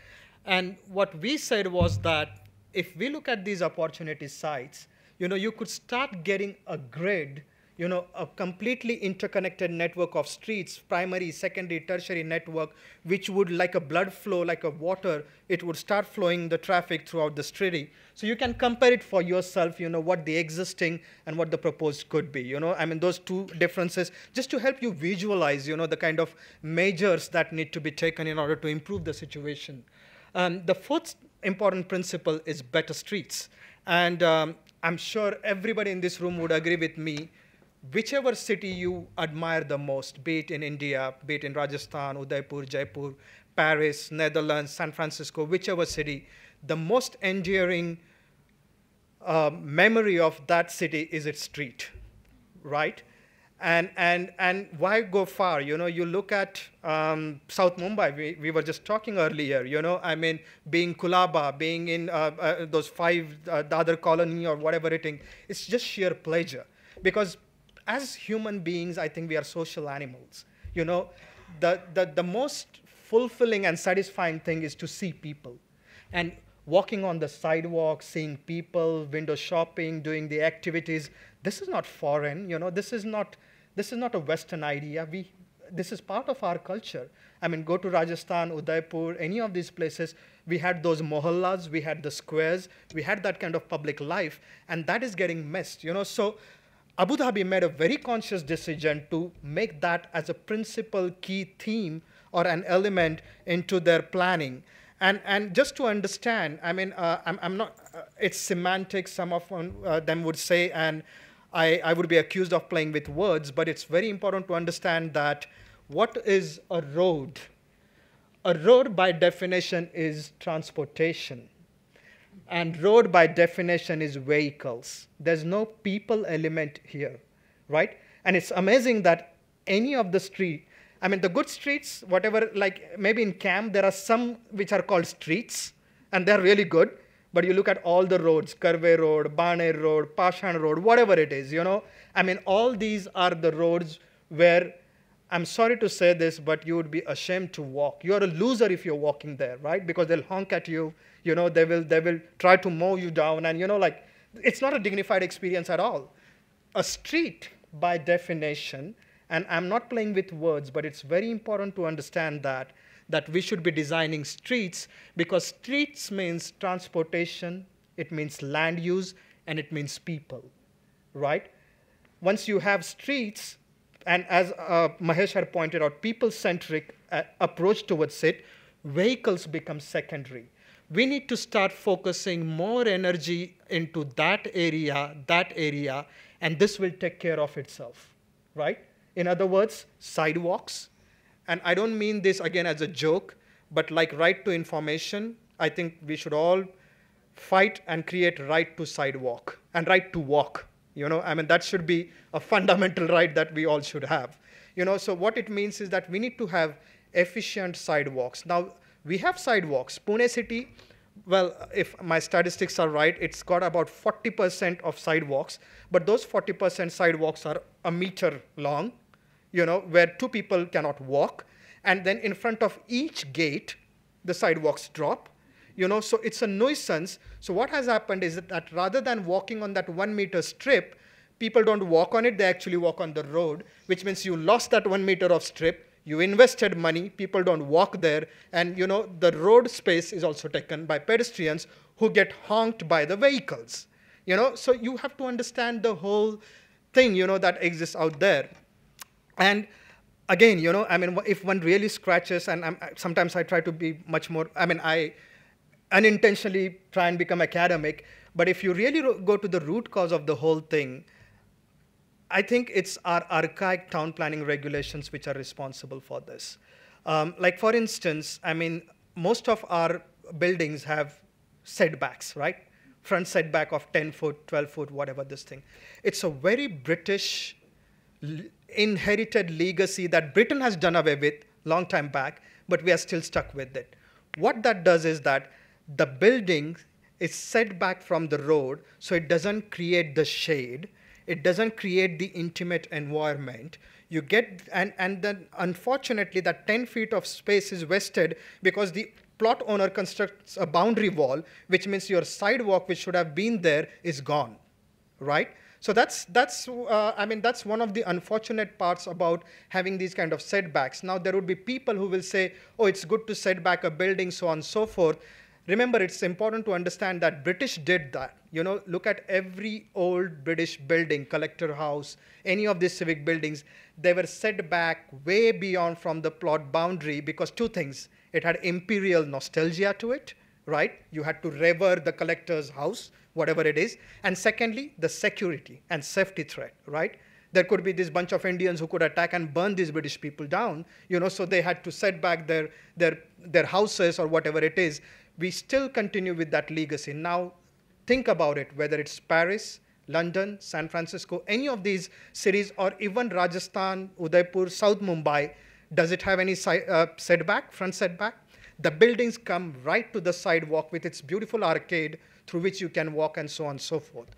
And what we said was that if we look at these opportunity sites, you could start getting a grid, a completely interconnected network of streets, primary, secondary, tertiary network, which would, like a blood flow, like a water, it would start flowing the traffic throughout the city. So you can compare it for yourself, what the existing and what the proposed could be. Those two differences, just to help you visualize, the kind of measures that need to be taken in order to improve the situation. The fourth important principle is better streets. And I'm sure everybody in this room would agree with me. Whichever city you admire the most, be it in India, be it in Rajasthan, Udaipur, Jaipur, Paris, Netherlands, San Francisco, whichever city, the most enduring memory of that city is its street, right? And why go far? You look at South Mumbai. We were just talking earlier. Being Kulaba, being in those 5 Dadar colony or whatever it is, it's just sheer pleasure. Because as human beings, I think we are social animals. The most fulfilling and satisfying thing is to see people. And walking on the sidewalk, seeing people, window shopping, doing the activities, this is not foreign. This is not a Western idea. This is part of our culture. Go to Rajasthan, Udaipur, any of these places, we had those mohallas, we had the squares, we had that kind of public life, and that is getting missed. So Abu Dhabi made a very conscious decision to make that as a principal key theme or an element into their planning. And just to understand, I'm not, it's semantics, some of them would say, and I would be accused of playing with words, but it's very important to understand that what is a road? A road by definition is transportation. And road by definition is vehicles. There's no people element here, right? And it's amazing that any of the street, I mean, the good streets, whatever, like maybe in camp, there are some which are called streets, and they're really good. But you look at all the roads, Karve Road, Baner Road, Pashan Road, whatever it is, I mean, all these are the roads where, I'm sorry to say this, but you would be ashamed to walk. You're a loser if you're walking there, right? Because they'll honk at you, they will try to mow you down, and like, it's not a dignified experience at all. A street, by definition, and I'm not playing with words, but it's very important to understand that we should be designing streets, because streets means transportation, it means land use, and it means people, right? Once you have streets, and as Mahesh had pointed out, people-centric approach towards it, vehicles become secondary. We need to start focusing more energy into that area, and this will take care of itself, right? In other words, sidewalks. And I don't mean this, again, as a joke, but like right to information, I think we should all fight and create right to sidewalk and right to walk. I mean, that should be a fundamental right that we all should have. So what it means is that we need to have efficient sidewalks. Now, we have sidewalks. Pune city, well, if my statistics are right, it's got about 40% of sidewalks, but those 40% sidewalks are a meter long, where two people cannot walk. And then in front of each gate, the sidewalks drop. So it's a nuisance. So what has happened is that rather than walking on that 1 meter strip, people don't walk on it, they actually walk on the road, which means you lost that 1 meter of strip, you invested money, people don't walk there, and the road space is also taken by pedestrians who get honked by the vehicles. So you have to understand the whole thing, that exists out there. And again, I mean, if one really scratches, and sometimes I try to be much more, I mean, I unintentionally try and become academic, but if you really go to the root cause of the whole thing, I think it's our archaic town planning regulations which are responsible for this. Like for instance, I mean, most of our buildings have setbacks, right? Front setback of 10 foot, 12 foot, whatever this thing. It's a very British inherited legacy that Britain has done away with long time back, but we are still stuck with it. What that does is that the building is set back from the road, so it doesn't create the shade. It doesn't create the intimate environment. You get, and then unfortunately that 10 feet of space is wasted because the plot owner constructs a boundary wall, which means your sidewalk, which should have been there, is gone, right? So that's one of the unfortunate parts about having these kind of setbacks. Now there would be people who will say, oh, it's good to set back a building, so on and so forth. Remember, it's important to understand that British did that. Look at every old British building, Collector House, any of these civic buildings, they were set back way beyond from the plot boundary because two things. It had imperial nostalgia to it, right? You had to revere the collector's house, whatever it is. And secondly, the security and safety threat, right? There could be this bunch of Indians who could attack and burn these British people down, so they had to set back their houses or whatever it is. We still continue with that legacy. Now, think about it, whether it's Paris, London, San Francisco, any of these cities, or even Rajasthan, Udaipur, South Mumbai, does it have any setback, front setback? The buildings come right to the sidewalk with its beautiful arcade through which you can walk and so on and so forth.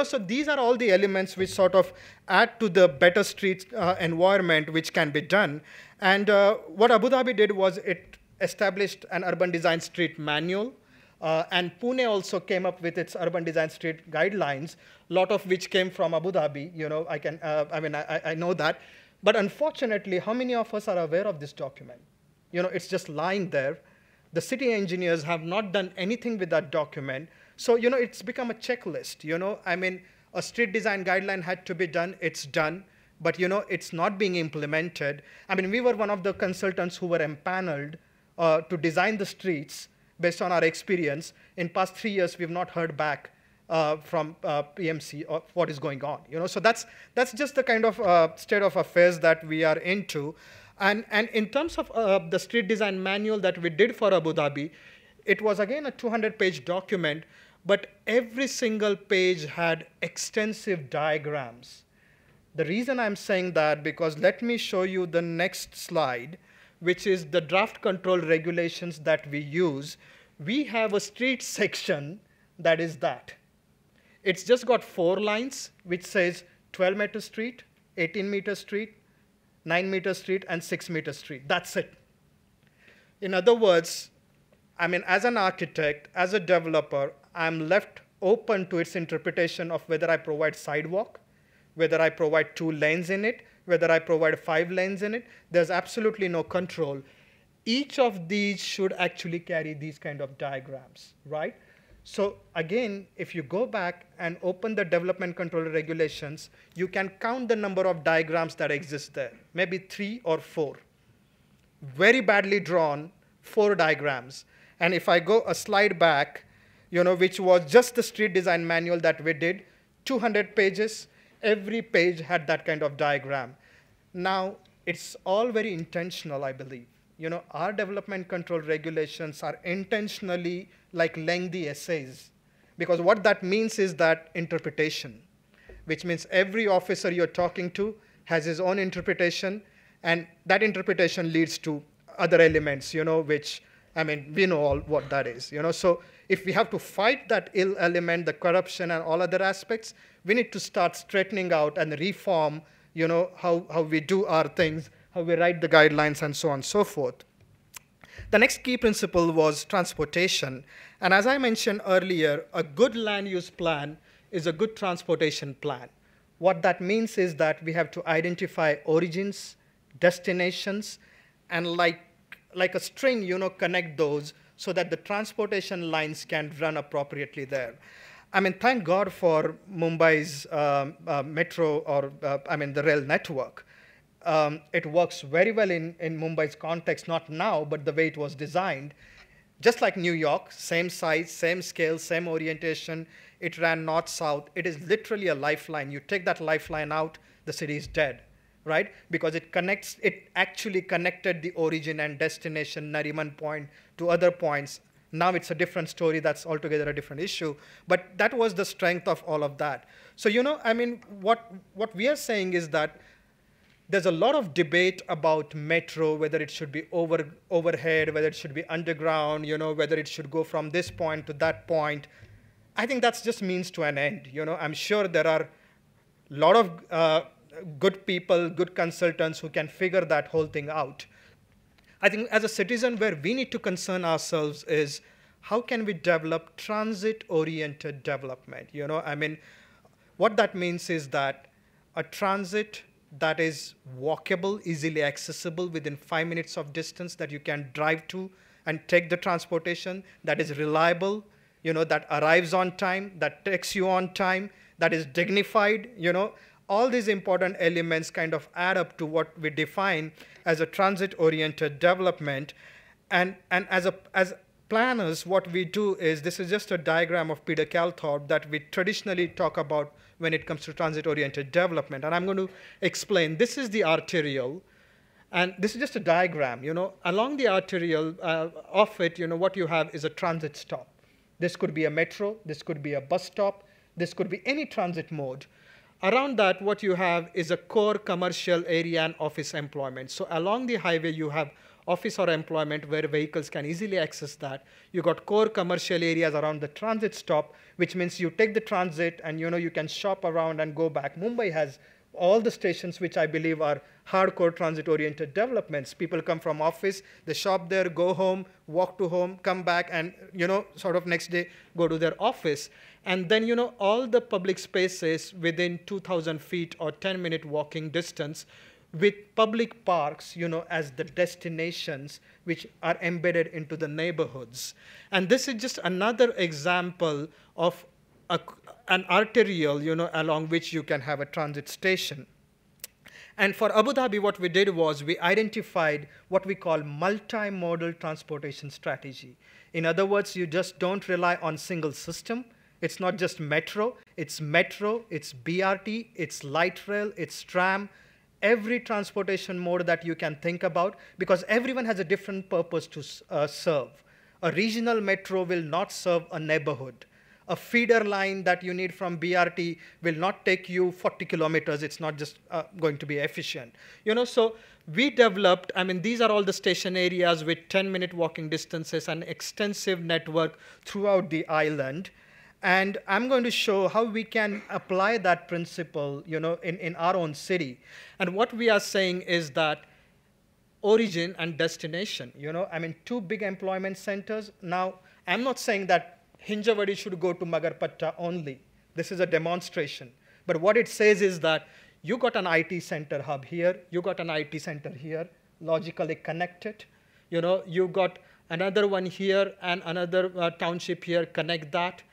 So these are all the elements which sort of add to the better street environment which can be done. And what Abu Dhabi did was it established an urban design street manual, and Pune also came up with its urban design street guidelines, a lot of which came from Abu Dhabi. I know that. But unfortunately, how many of us are aware of this document? It's just lying there. The city engineers have not done anything with that document. So, it's become a checklist. A street design guideline had to be done. It's done. But, it's not being implemented. We were one of the consultants who were empaneled to design the streets based on our experience. In past 3 years, we've not heard back from PMC or what is going on. So that's just the kind of state of affairs that we are into. And in terms of the street design manual that we did for Abu Dhabi, it was again a 200-page document, but every single page had extensive diagrams. The reason I'm saying that, because let me show you the next slide, which is the draft control regulations that we use. We have a street section that is that. It's just got 4 lines, which says 12-meter street, 18-meter street, 9-meter street, and 6-meter street. That's it. In other words, I mean, as an architect, as a developer, I'm left open to its interpretation of whether I provide sidewalk, whether I provide 2 lanes in it, whether I provide 5 lanes in it. There's absolutely no control. Each of these should actually carry these kind of diagrams, right? So again, if you go back and open the development control regulations, you can count the number of diagrams that exist there, maybe 3 or 4. Very badly drawn, 4 diagrams. And if I go a slide back, which was just the street design manual that we did, 200 pages, every page had that kind of diagram. Now, it's all very intentional, I believe. Our development control regulations are intentionally like lengthy essays, because what that means is that interpretation, which means every officer you're talking to has his own interpretation, and that interpretation leads to other elements, which, I mean, we know all what that is, So if we have to fight that ill element, the corruption and all other aspects, we need to start straightening out and reform, how we do our things, how we write the guidelines, and so on and so forth. The next key principle was transportation. And as I mentioned earlier, a good land use plan is a good transportation plan. What that means is that we have to identify origins, destinations, and like a string, connect those so that the transportation lines can run appropriately there. I mean, thank God for Mumbai's metro, or the rail network. It works very well in Mumbai's context, not now, but the way it was designed. Just like New York, same size, same scale, same orientation. It ran north-south. It is literally a lifeline. You take that lifeline out, the city is dead, right? Because it actually connected the origin and destination, Nariman Point, to other points. Now it's a different story. That's altogether a different issue. But that was the strength of all of that. So, what we are saying is that there's a lot of debate about metro, whether it should be overhead, whether it should be underground, whether it should go from this point to that point. I think that's just means to an end. I'm sure there are a lot of good people, good consultants who can figure that whole thing out. I think as a citizen, where we need to concern ourselves is how can we develop transit-oriented development? What that means is that a transit that is walkable, easily accessible within 5 minutes of distance that you can drive to and take the transportation, that is reliable, that arrives on time, that takes you on time, that is dignified, all these important elements kind of add up to what we define as a transit-oriented development. And as planners, what we do is, this is just a diagram of Peter Calthorpe that we traditionally talk about when it comes to transit-oriented development. And I'm going to explain. This is the arterial, and this is just a diagram. Along the arterial of it, what you have is a transit stop. This could be a metro. This could be a bus stop. This could be any transit mode. Around that, what you have is a core commercial area and office employment. So along the highway, you have office or employment where vehicles can easily access that. You got core commercial areas around the transit stop, which means you take the transit and you can shop around and go back. Mumbai has all the stations which I believe are hardcore transit-oriented developments. People come from office, they shop there, go home, walk to home, come back, and sort of next day go to their office. And then all the public spaces within 2,000 feet or 10-minute walking distance, with public parks, as the destinations which are embedded into the neighborhoods. And this is just another example of an arterial, along which you can have a transit station. And for Abu Dhabi, what we did was we identified what we call multimodal transportation strategy. In other words, you just don't rely on single system. It's not just metro, it's BRT, it's light rail, it's tram, every transportation mode that you can think about, because everyone has a different purpose to serve. A regional metro will not serve a neighborhood. A feeder line that you need from BRT will not take you 40 kilometers. It's not just going to be efficient. So we developed, these are all the station areas with 10-minute walking distances and extensive network throughout the island. And I'm going to show how we can apply that principle, in our own city. And what we are saying is that origin and destination, two big employment centers. Now, I'm not saying that Hinjawadi should go to Magarpatta only. This is a demonstration. But what it says is that you got an IT center hub here, you got an IT center here, logically connected. You got another one here and another township here, connect that,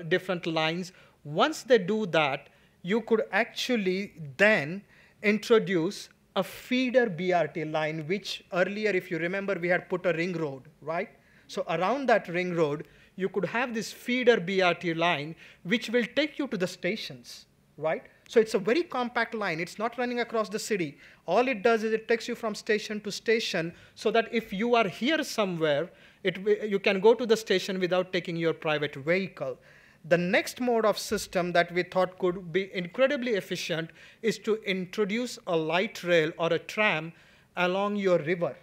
different lines. Once they do that, you could actually then introduce a feeder BRT line, which earlier, if you remember, we had put a ring road, right? So around that ring road, you could have this feeder BRT line, which will take you to the stations, right? So it's a very compact line. It's not running across the city. All it does is it takes you from station to station, so that if you are here somewhere, you can go to the station without taking your private vehicle. The next mode of system that we thought could be incredibly efficient is to introduce a light rail or a tram along your river,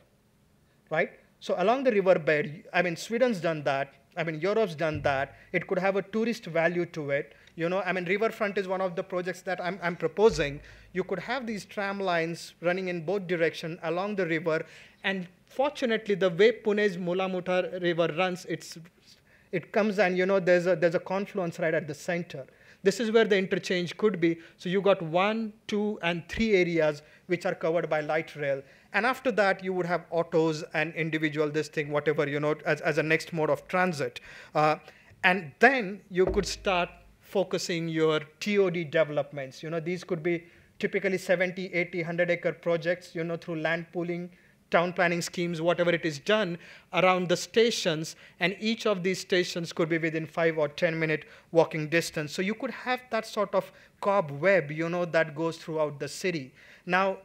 right? So along the riverbed, Sweden's done that. Europe's done that. It could have a tourist value to it. Riverfront is one of the projects that I'm proposing. You could have these tram lines running in both directions along the river. And fortunately, the way Pune's Mula-Muthar River runs, it comes and there's a confluence right at the center. This is where the interchange could be. So you got 1, 2, and 3 areas which are covered by light rail. And after that, you would have autos and individual whatever, as a next mode of transit. And then you could start focusing your TOD developments. These could be typically 70, 80, 100-acre projects, through land pooling, town planning schemes, whatever it is done around the stations. And each of these stations could be within 5 or 10-minute walking distance. So you could have that sort of cobweb, that goes throughout the city. Now,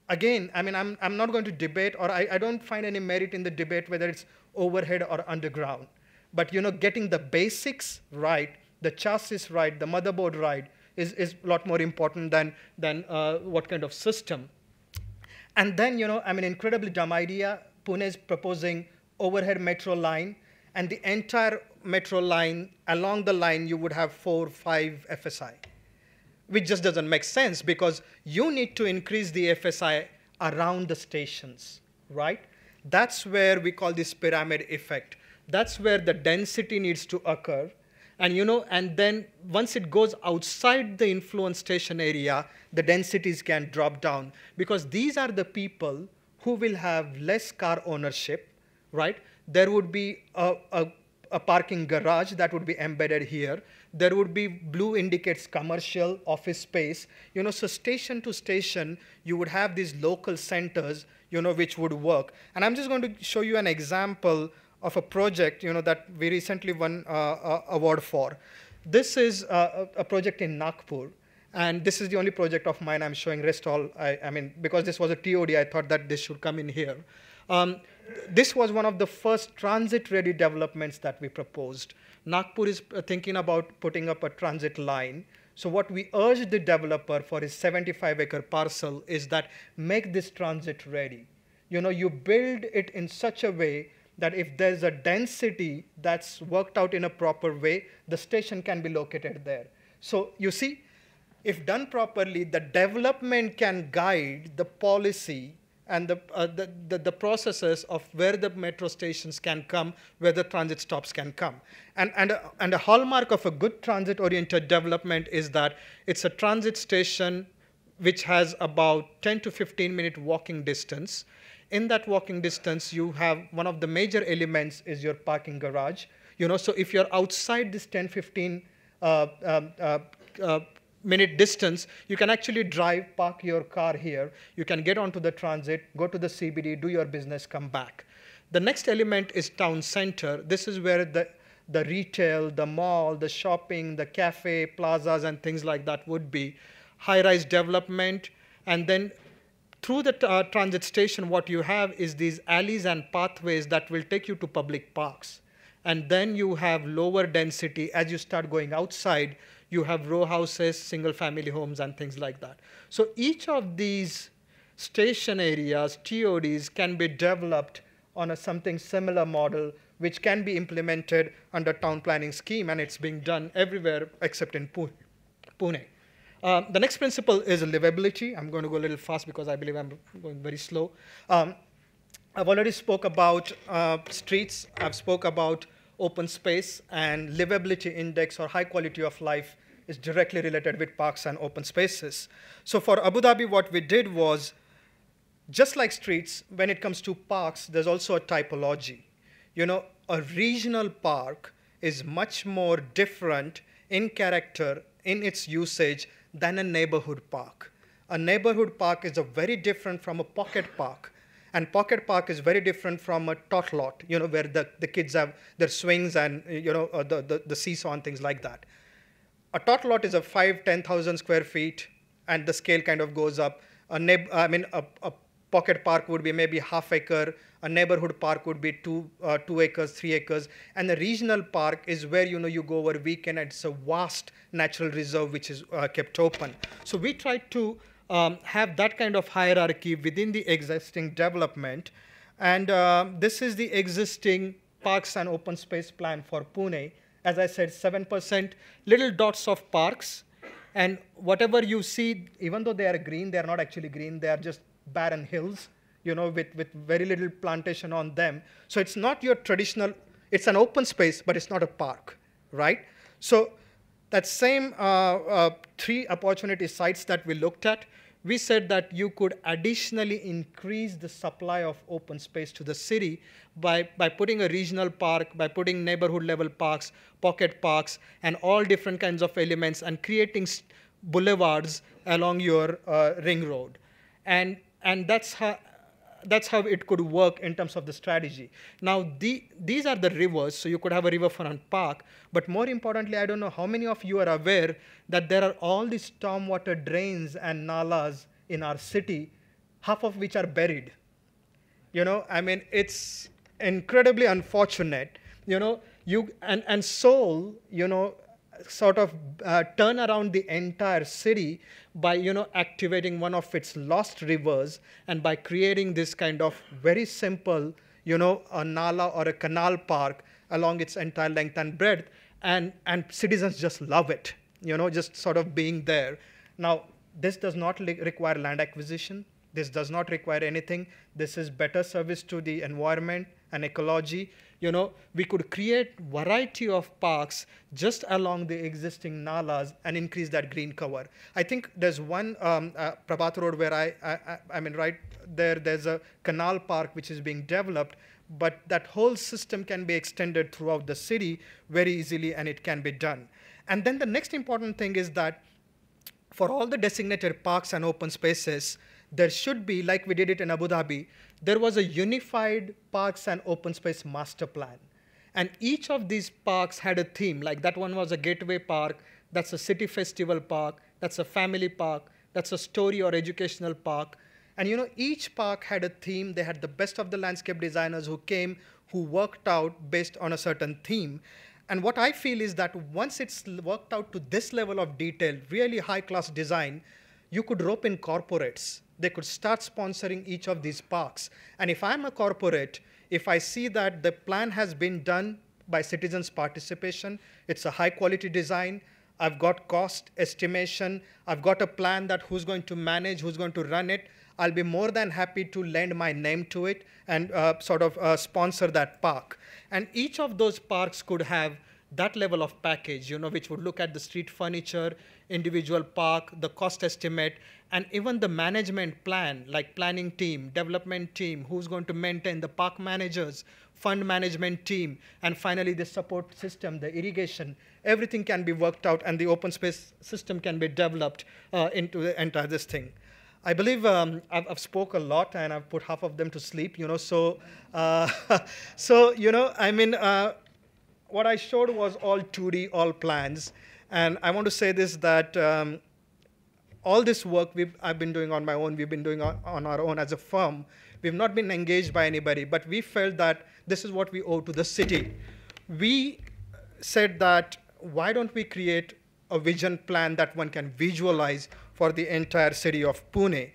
again, I'm not going to debate, or I don't find any merit in the debate whether it's overhead or underground. But getting the basics right, the chassis right, the motherboard right, is a lot more important than what kind of system. And then, incredibly dumb idea. Pune is proposing overhead metro line, and the entire metro line, along the line, you would have 4, 5 FSI. Which just doesn't make sense, because you need to increase the FSI around the stations, right? That's where we call this pyramid effect. That's where the density needs to occur. And, and then once it goes outside the influence station area, the densities can drop down, because these are the people who will have less car ownership, right? There would be a parking garage that would be embedded here. There would be blue indicates commercial office space. So station to station, you would have these local centers, which would work. And I'm just going to show you an example of a project, that we recently won an award for. This is a project in Nagpur. And this is the only project of mine I'm showing. Rest all, because this was a TOD, I thought that this should come in here. This was one of the first transit-ready developments that we proposed. Nagpur is thinking about putting up a transit line. So what we urged the developer for his 75-acre parcel is that make this transit ready. You build it in such a way that if there's a density that's worked out in a proper way, the station can be located there. So you see, if done properly, the development can guide the policy and the processes of where the metro stations can come, where the transit stops can come. And a hallmark of a good transit-oriented development is that it's a transit station which has about 10 to 15-minute walking distance. In that walking distance, you have one of the major elements is your parking garage. So if you're outside this 10, 15 minute distance, you can actually drive, park your car here. You can get onto the transit, go to the CBD, do your business, come back. The next element is town center. This is where the retail, the mall, the shopping, the cafe, plazas, and things like that would be. High-rise development. And then through the transit station, what you have is these alleys and pathways that will take you to public parks. And then you have lower density. As you start going outside, you have row houses, single family homes, and things like that. So each of these station areas, TODs, can be developed on a something similar model, which can be implemented under town planning scheme, and it's being done everywhere except in Pune. The next principle is livability. I'm going to go a little fast because I believe I'm going very slow. I've already spoke about streets. I've spoke about open space, and livability index or high quality of life is directly related with parks and open spaces. So for Abu Dhabi, what we did was, just like streets, when it comes to parks, there's also a typology. You know, a regional park is much more different in character, in its usage, than a neighborhood park. A neighborhood park is very different from a pocket park. And pocket park is very different from a tot lot, you know, where the kids have their swings and, you know, the seesaw and things like that. A tot lot is a 10,000 square feet, and the scale kind of goes up. A pocket park would be maybe half acre. A neighborhood park would be 2 acres, 3 acres. And the regional park is where, you know, you go over weekend, and it's a vast natural reserve which is kept open. So we try to have that kind of hierarchy within the existing development. And this is the existing parks and open space plan for Pune. As I said, 7% little dots of parks. And whatever you see, even though they are green, they are not actually green. They are just barren hills, you know, with very little plantation on them. So it's not your traditional, it's an open space, but it's not a park, right? So that same 3 opportunity sites that we looked at, we said that you could additionally increase the supply of open space to the city by putting a regional park, by putting neighborhood level parks, pocket parks, and all different kinds of elements, and creating boulevards along your ring road. And that's how it could work in terms of the strategy. Now, these are the rivers, so you could have a riverfront park, but more importantly, I don't know how many of you are aware that there are all these stormwater drains and nalas in our city, half of which are buried. You know, I mean, it's incredibly unfortunate, you know, and Seoul, you know, sort of turn around the entire city by, you know, activating one of its lost rivers, and by creating this kind of very simple, you know, a nala or a canal park along its entire length and breadth, and citizens just love it, you know, just sort of being there. Now, this does not require land acquisition. This does not require anything. This is better service to the environment and ecology. You know, we could create variety of parks just along the existing nalas and increase that green cover. I think there's one Prabhat Road where I mean, right there, there's a canal park which is being developed, but that whole system can be extended throughout the city very easily, and it can be done. And then the next important thing is that for all the designated parks and open spaces, there should be, like we did it in Abu Dhabi, there was a unified parks and open space master plan. And each of these parks had a theme, like that one was a gateway park, that's a city festival park, that's a family park, that's a story or educational park. And you know, each park had a theme. They had the best of the landscape designers who came, who worked out based on a certain theme. And what I feel is that once it's worked out to this level of detail, really high-class design, you could rope in corporates. They could start sponsoring each of these parks. And if I'm a corporate, if I see that the plan has been done by citizens' participation, it's a high-quality design, I've got cost estimation, I've got a plan that who's going to manage, who's going to run it, I'll be more than happy to lend my name to it and sponsor that park. And each of those parks could have that level of package, you know, which would look at the street furniture, individual park, the cost estimate, and even the management plan, like planning team, development team, who's going to maintain the park managers, fund management team, and finally the support system, the irrigation. Everything can be worked out, and the open space system can be developed into the entire this thing. I believe I've spoke a lot, and I've put half of them to sleep, you know, so, you know, I mean, what I showed was all 2D, all plans. And I want to say this, that all this work I've been doing on my own, we've been doing on our own as a firm. We've not been engaged by anybody, but we felt that this is what we owe to the city. We said that why don't we create a vision plan that one can visualize for the entire city of Pune?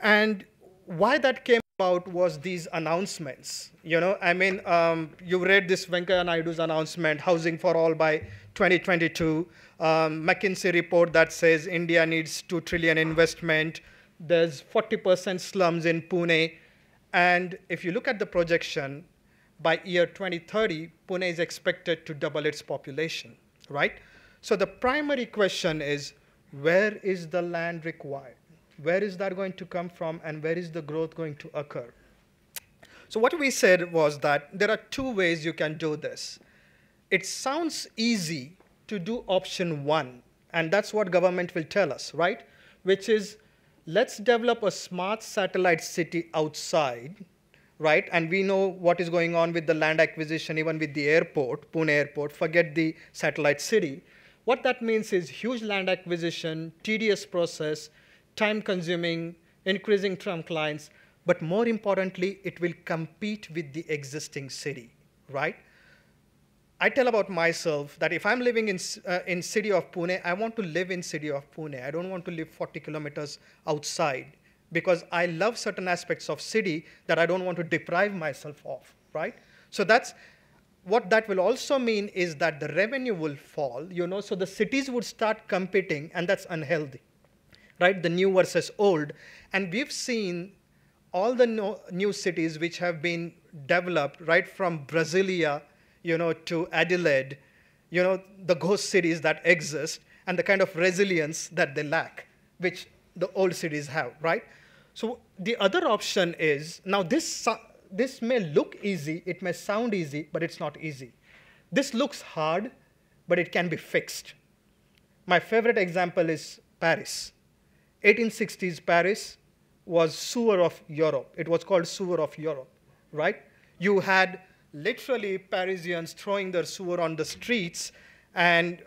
And why that came about was these announcements. You read this Venkaya Naidu's announcement, Housing for All by 2022, McKinsey report that says India needs 2 trillion investment. There's 40% slums in Pune. And if you look at the projection, by year 2030, Pune is expected to double its population, right? So the primary question is, where is the land required? Where is that going to come from, and where is the growth going to occur? So what we said was that there are 2 ways you can do this. It sounds easy to do option 1, and that's what government will tell us, right? Which is, let's develop a smart satellite city outside, right? And we know what is going on with the land acquisition, even with the airport, Pune airport, forget the satellite city. What that means is huge land acquisition, tedious process, time-consuming, increasing trunk lines, but more importantly, it will compete with the existing city, right? I tell about myself that if I'm living in city of Pune, I want to live in city of Pune. I don't want to live 40 kilometers outside, because I love certain aspects of city that I don't want to deprive myself of, right? So that's what that will also mean, is that the revenue will fall, so the cities would start competing, and that's unhealthy, right? The new versus old. And we've seen all the new cities which have been developed, right from Brasilia, to Adelaide, the ghost cities that exist, and the kind of resilience that they lack, which the old cities have, right? So the other option is, now this may look easy, it may sound easy, but it's not easy. This looks hard, but it can be fixed. My favorite example is Paris. 1860s Paris was sewer of Europe. It was called sewer of Europe, right? You had literally Parisians throwing their sewer on the streets, and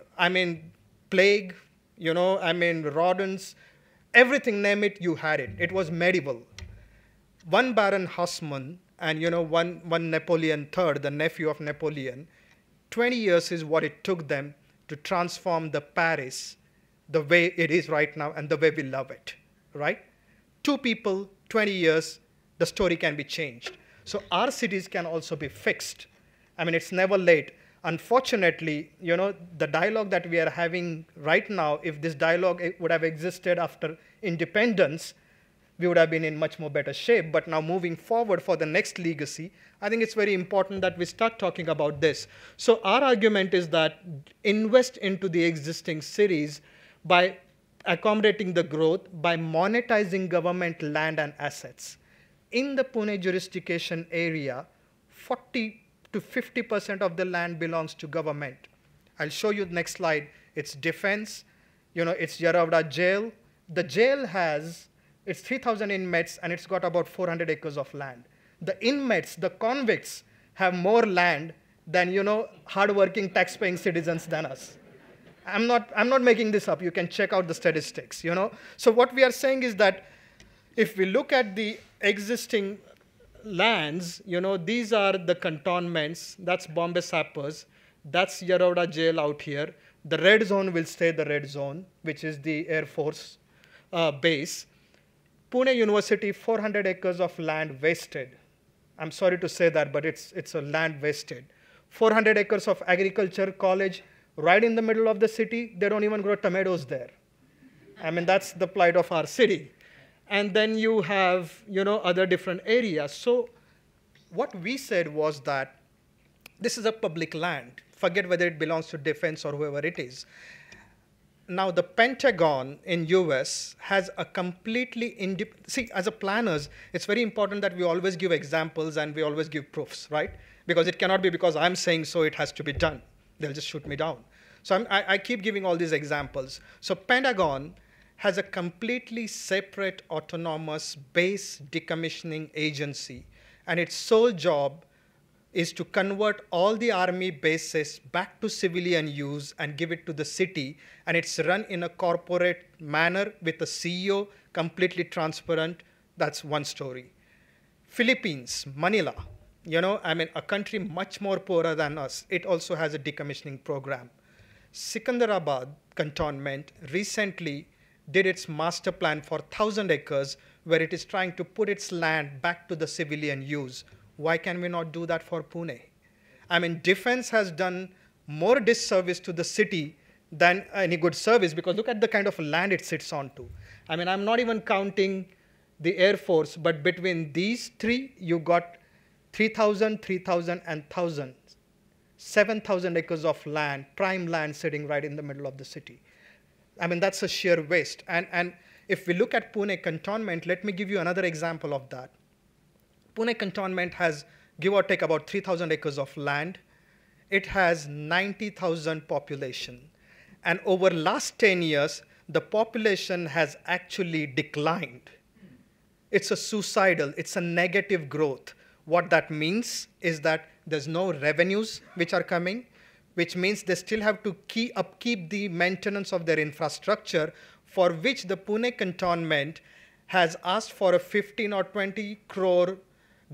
plague, rodents, everything, name it, you had it. It was medieval. One Baron Haussmann and one Napoleon III, the nephew of Napoleon, 20 years is what it took them to transform the Paris the way it is right now and the way we love it, right? 2 people, 20 years, the story can be changed. So our cities can also be fixed. It's never late. Unfortunately, the dialogue that we are having right now, if this dialogue would have existed after independence, we would have been in much more better shape. But now moving forward for the next legacy, I think it's very important that we start talking about this. So our argument is that invest into the existing cities by accommodating the growth, by monetizing government land and assets. In the Pune jurisdiction area, 40 to 50% of the land belongs to government. I'll show you the next slide. It's defense, it's Yaravda jail. The jail it's 3,000 inmates, and it's got about 400 acres of land. The inmates, the convicts, have more land than, hardworking tax-paying citizens than us. I'm not making this up. You can check out the statistics, So what we are saying is that if we look at the existing lands, these are the cantonments. That's Bombay Sappers. That's Yarovada jail out here. The red zone will stay the red zone, which is the Air Force base. Pune University, 400 acres of land wasted. I'm sorry to say that, but it's a land wasted. 400 acres of agriculture college right in the middle of the city. They don't even grow tomatoes there. That's the plight of our city. And then you have, other different areas. So what we said was that this is a public land. Forget whether it belongs to defense or whoever it is. Now, the Pentagon in US has a completely see, as a planners, it's very important that we always give examples and we always give proofs, right? Because it cannot be because I'm saying so, it has to be done. They'll just shoot me down. So I keep giving all these examples. So Pentagon has a completely separate autonomous base decommissioning agency, and its sole job is to convert all the army bases back to civilian use and give it to the city, and it's run in a corporate manner with a CEO, completely transparent. That's one story. Philippines, Manila, a country much more poorer than us, it also has a decommissioning program. Sikandarabad cantonment recently did its master plan for 1,000 acres where it is trying to put its land back to the civilian use. Why can we not do that for Pune? Defense has done more disservice to the city than any good service, because look at the kind of land it sits onto. I'm not even counting the Air Force, but between these three, you got 3,000, 3,000, and 1,000. 7,000 acres of land, prime land sitting right in the middle of the city. That's a sheer waste. And if we look at Pune cantonment, let me give you another example of that. Pune cantonment has, give or take, about 3,000 acres of land. It has 90,000 population. And over last 10 years, the population has actually declined. It's a suicidal, it's a negative growth. What that means is that there's no revenues which are coming, which means they still have to upkeep the maintenance of their infrastructure, for which the Pune cantonment has asked for a 15 or 20 crore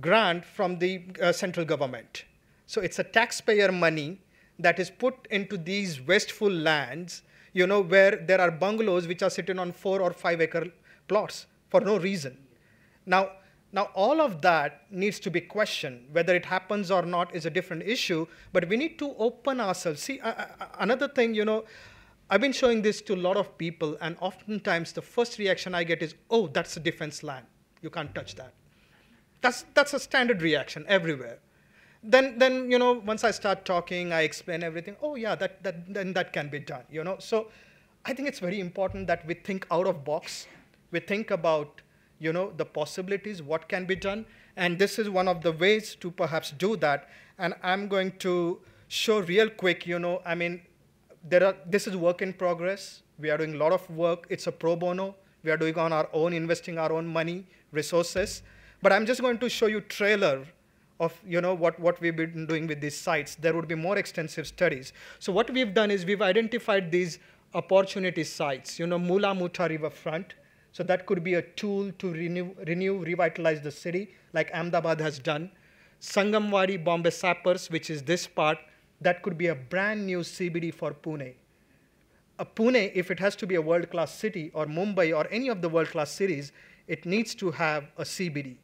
grant from the central government. So it's a taxpayer money that is put into these wasteful lands, where there are bungalows which are sitting on 4 or 5 acre plots for no reason. Now all of that needs to be questioned. Whether it happens or not is a different issue, but we need to open ourselves. See, another thing, I've been showing this to a lot of people, and oftentimes the first reaction I get is, oh, that's a defense land. You can't touch that. That's a standard reaction everywhere. Then once I start talking, I explain everything. Oh yeah, then that can be done. So I think it's very important that we think out of box. We think about the possibilities, what can be done, and this is one of the ways to perhaps do that. And I'm going to show real quick. This is work in progress. We are doing a lot of work. It's a pro bono. We are doing on our own, investing our own money, resources. But I'm just going to show you trailer of what we've been doing with these sites. There would be more extensive studies. So what we've done is we've identified these opportunity sites. Mula Muta riverfront. So that could be a tool to renew, revitalize the city, like Ahmedabad has done. Sangamwadi, Bombay Sappers, which is this part, that could be a brand new CBD for Pune. Pune, if it has to be a world-class city, or Mumbai, or any of the world-class cities, it needs to have a CBD.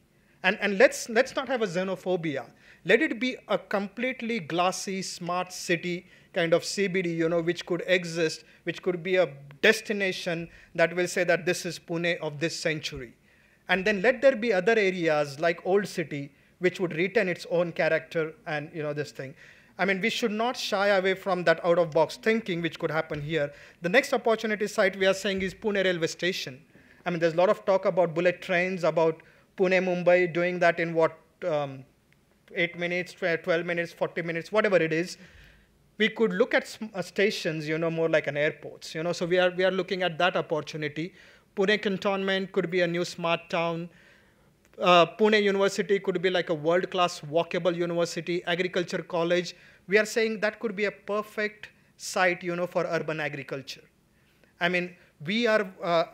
And let's not have a xenophobia. Let it be a completely glassy, smart city kind of CBD, which could exist, which could be a destination that will say that this is Pune of this century. And then let there be other areas like Old City, which would retain its own character and this thing. We should not shy away from that out-of-box thinking, which could happen here. The next opportunity site we are saying is Pune railway station. There's a lot of talk about bullet trains, about Pune, Mumbai, doing that in 8 minutes, 12 minutes, 40 minutes, whatever it is. We could look at stations, more like an airport. So we are looking at that opportunity. Pune cantonment could be a new smart town. Pune University could be like a world-class walkable university. Agriculture college, we are saying that could be a perfect site, for urban agriculture.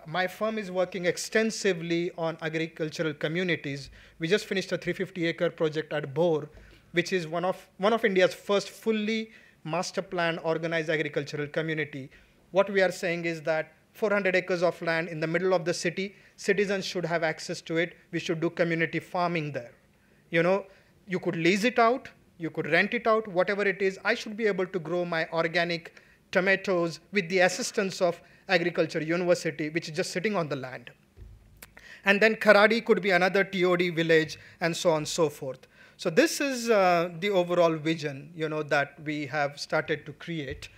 My firm is working extensively on agricultural communities. We just finished a 350-acre project at Bhor, which is one of India's first fully master plan organized agricultural community. What we are saying is that 400 acres of land in the middle of the city, citizens should have access to it. We should do community farming there. You could lease it out, you could rent it out, whatever it is. I should be able to grow my organic tomatoes with the assistance of agriculture university, which is just sitting on the land. And then Kharadi could be another TOD village, and so on and so forth. So this is the overall vision, that we have started to create.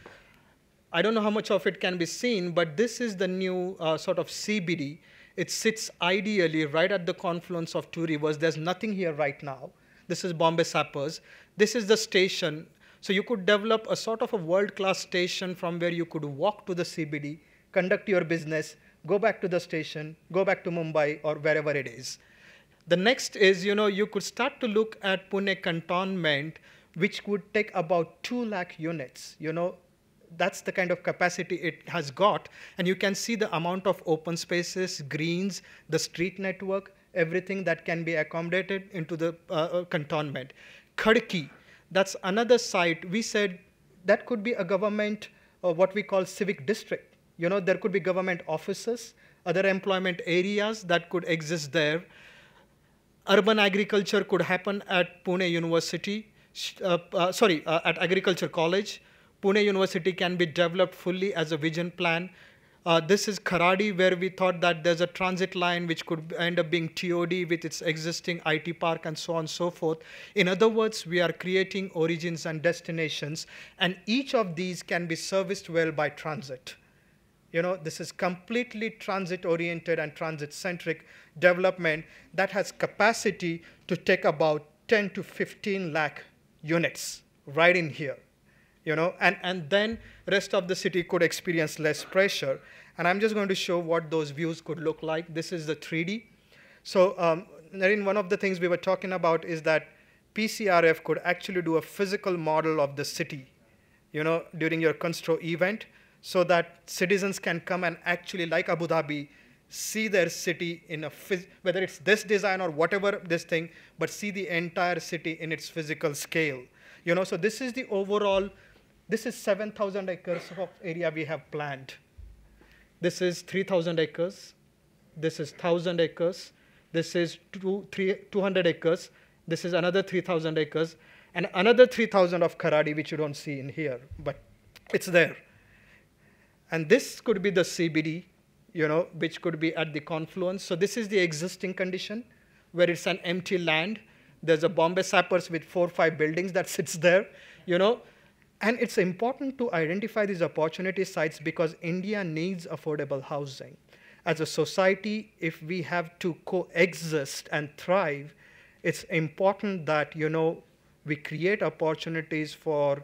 I don't know how much of it can be seen, but this is the new sort of CBD. It sits ideally right at the confluence of two rivers. There's nothing here right now. This is Bombay Sappers. This is the station. So you could develop a sort of a world-class station from where you could walk to the CBD, conduct your business, go back to the station, go back to Mumbai or wherever it is. The next is, you could start to look at Pune cantonment, which would take about 2 lakh units. That's the kind of capacity it has got. And you can see the amount of open spaces, greens, the street network, everything that can be accommodated into the cantonment. Khadki, that's another site. We said that could be a government, what we call civic district. There could be government offices, other employment areas that could exist there. Urban agriculture could happen at Pune University, at Agriculture College. Pune University can be developed fully as a vision plan. This is Kharadi, where we thought that there's a transit line which could end up being TOD with its existing IT park and so on and so forth. In other words, we are creating origins and destinations, and each of these can be serviced well by transit. This is completely transit-oriented and transit-centric development that has capacity to take about 10 to 15 lakh units right in here. And then rest of the city could experience less pressure. And I'm just going to show what those views could look like. This is the 3D. So Naren, one of the things we were talking about is that PCERF could actually do a physical model of the city, during your Constro event, so that citizens can come and actually, like Abu Dhabi, see their city in whether it's this design or whatever this thing, but see the entire city in its physical scale. So this is the overall. This is 7,000 acres of area we have planned. This is 3,000 acres. This is 1,000 acres. This is 200 acres. This is another 3,000 acres. And another 3,000 of Kharadi, which you don't see in here, but it's there. And this could be the CBD, which could be at the confluence. So this is the existing condition, where it's an empty land. There's a Bombay Sappers with 4 or 5 buildings that sits there, And it's important to identify these opportunity sites because India needs affordable housing. As a society, if we have to coexist and thrive, it's important that, we create opportunities for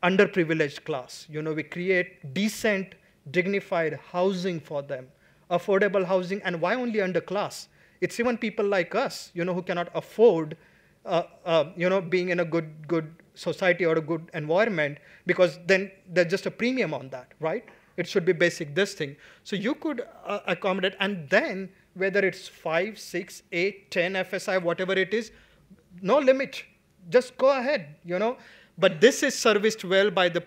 underprivileged class. We create decent, dignified housing for them, affordable housing, and why only underclass? It's even people like us, who cannot afford, being in a good society or a good environment, because then there's just a premium on that, right? It should be basic this thing. So you could accommodate, and then whether it's 5, 6, 8, 10 FSI, whatever it is, no limit. Just go ahead, But this is serviced well by the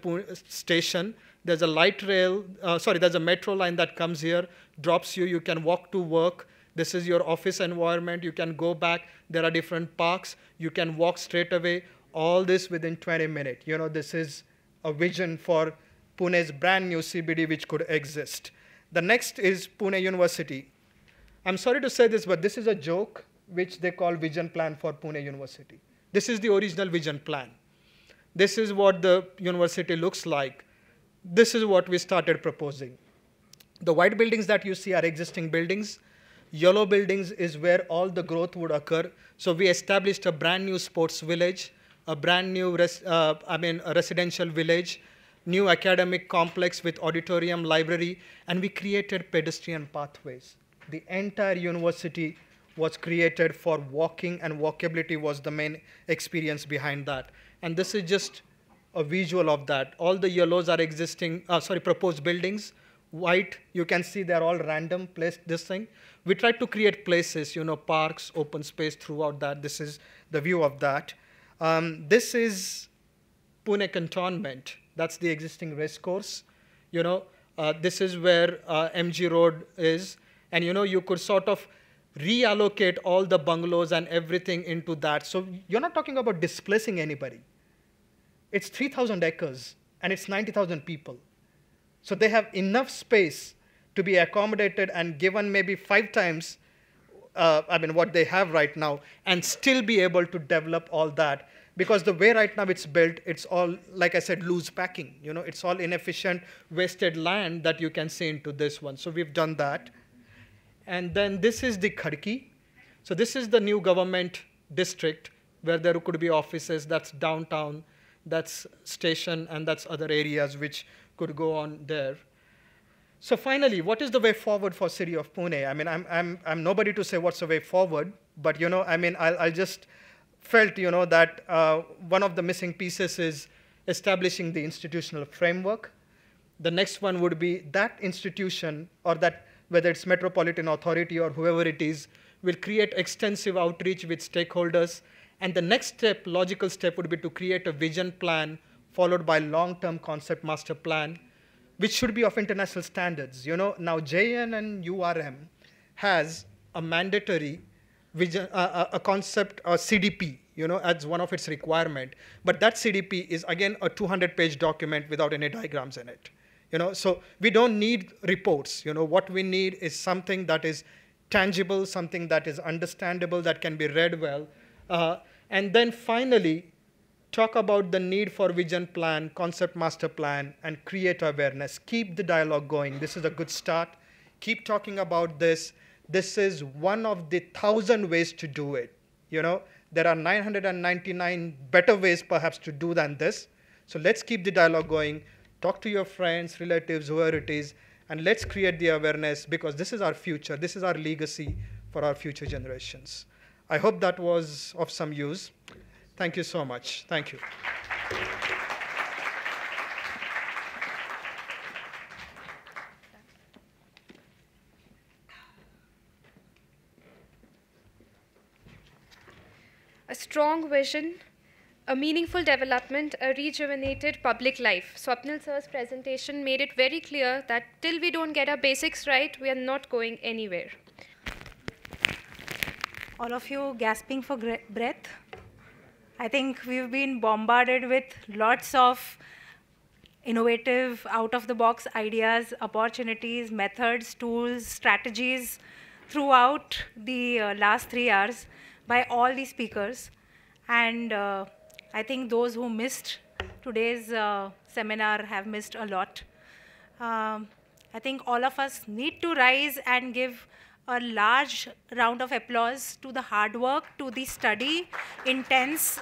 station. There's a light rail, there's a metro line that comes here, drops you, you can walk to work. This is your office environment. You can go back. There are different parks. You can walk straight away. All this within 20 minutes. This is a vision for Pune's brand new CBD which could exist. The next is Pune University. I'm sorry to say this, but this is a joke which they call vision plan for Pune University. This is the original vision plan. This is what the university looks like. This is what we started proposing. The white buildings that you see are existing buildings. Yellow buildings is where all the growth would occur. So we established a brand new sports village, a brand new a residential village, new academic complex with auditorium, library, and we created pedestrian pathways. The entire university was created for walking, and walkability was the main experience behind that. And this is just a visual of that. All the yellows are proposed buildings. White, you can see they're all random placed, this thing. We tried to create places, parks, open space throughout that. This is the view of that. This is Pune cantonment. That's the existing race course. This is where MG Road is. And, you could sort of reallocate all the bungalows and everything into that. So you're not talking about displacing anybody. It's 3,000 acres, and it's 90,000 people. So they have enough space to be accommodated and given maybe 5 times what they have right now, and still be able to develop all that. Because the way right now it's built, it's all, like I said, loose packing. It's all inefficient, wasted land that you can see into this one. So we've done that. And then this is the Khadki. So this is the new government district where there could be offices. That's downtown, that's station, and that's other areas which could go on there. So finally, what is the way forward for city of Pune? I mean, I'm nobody to say what's the way forward, but I mean, I'll just felt, that one of the missing pieces is establishing the institutional framework. The next one would be that institution, or that, whether it's metropolitan authority or whoever it is, will create extensive outreach with stakeholders. And the next step, logical step, would be to create a vision plan followed by long-term concept master plan, which should be of international standards. Now JN and URM has a mandatory vision, a concept, a CDP, as one of its requirement. But that CDP is, again, a 200-page document without any diagrams in it. So we don't need reports. What we need is something that is tangible, something that is understandable, that can be read well. And then finally, talk about the need for vision plan, concept master plan, and create awareness. Keep the dialogue going. This is a good start. Keep talking about this. This is one of the 1,000 ways to do it. There are 999 better ways perhaps to do than this. So let's keep the dialogue going. Talk to your friends, relatives, whoever it is, and let's create the awareness, because this is our future. This is our legacy for our future generations. I hope that was of some use. Thank you so much. Thank you.
A strong vision, a meaningful development, a rejuvenated public life. Swapnil sir's presentation made it very clear that till we don't get our basics right, we are not going anywhere.
All of you gasping for breath. I think we've been bombarded with lots of innovative, out-of-the-box ideas, opportunities, methods, tools, strategies throughout the last 3 hours by all the speakers. And I think those who missed today's seminar have missed a lot. I think all of us need to rise and give a large round of applause to the hard work, to the study, intense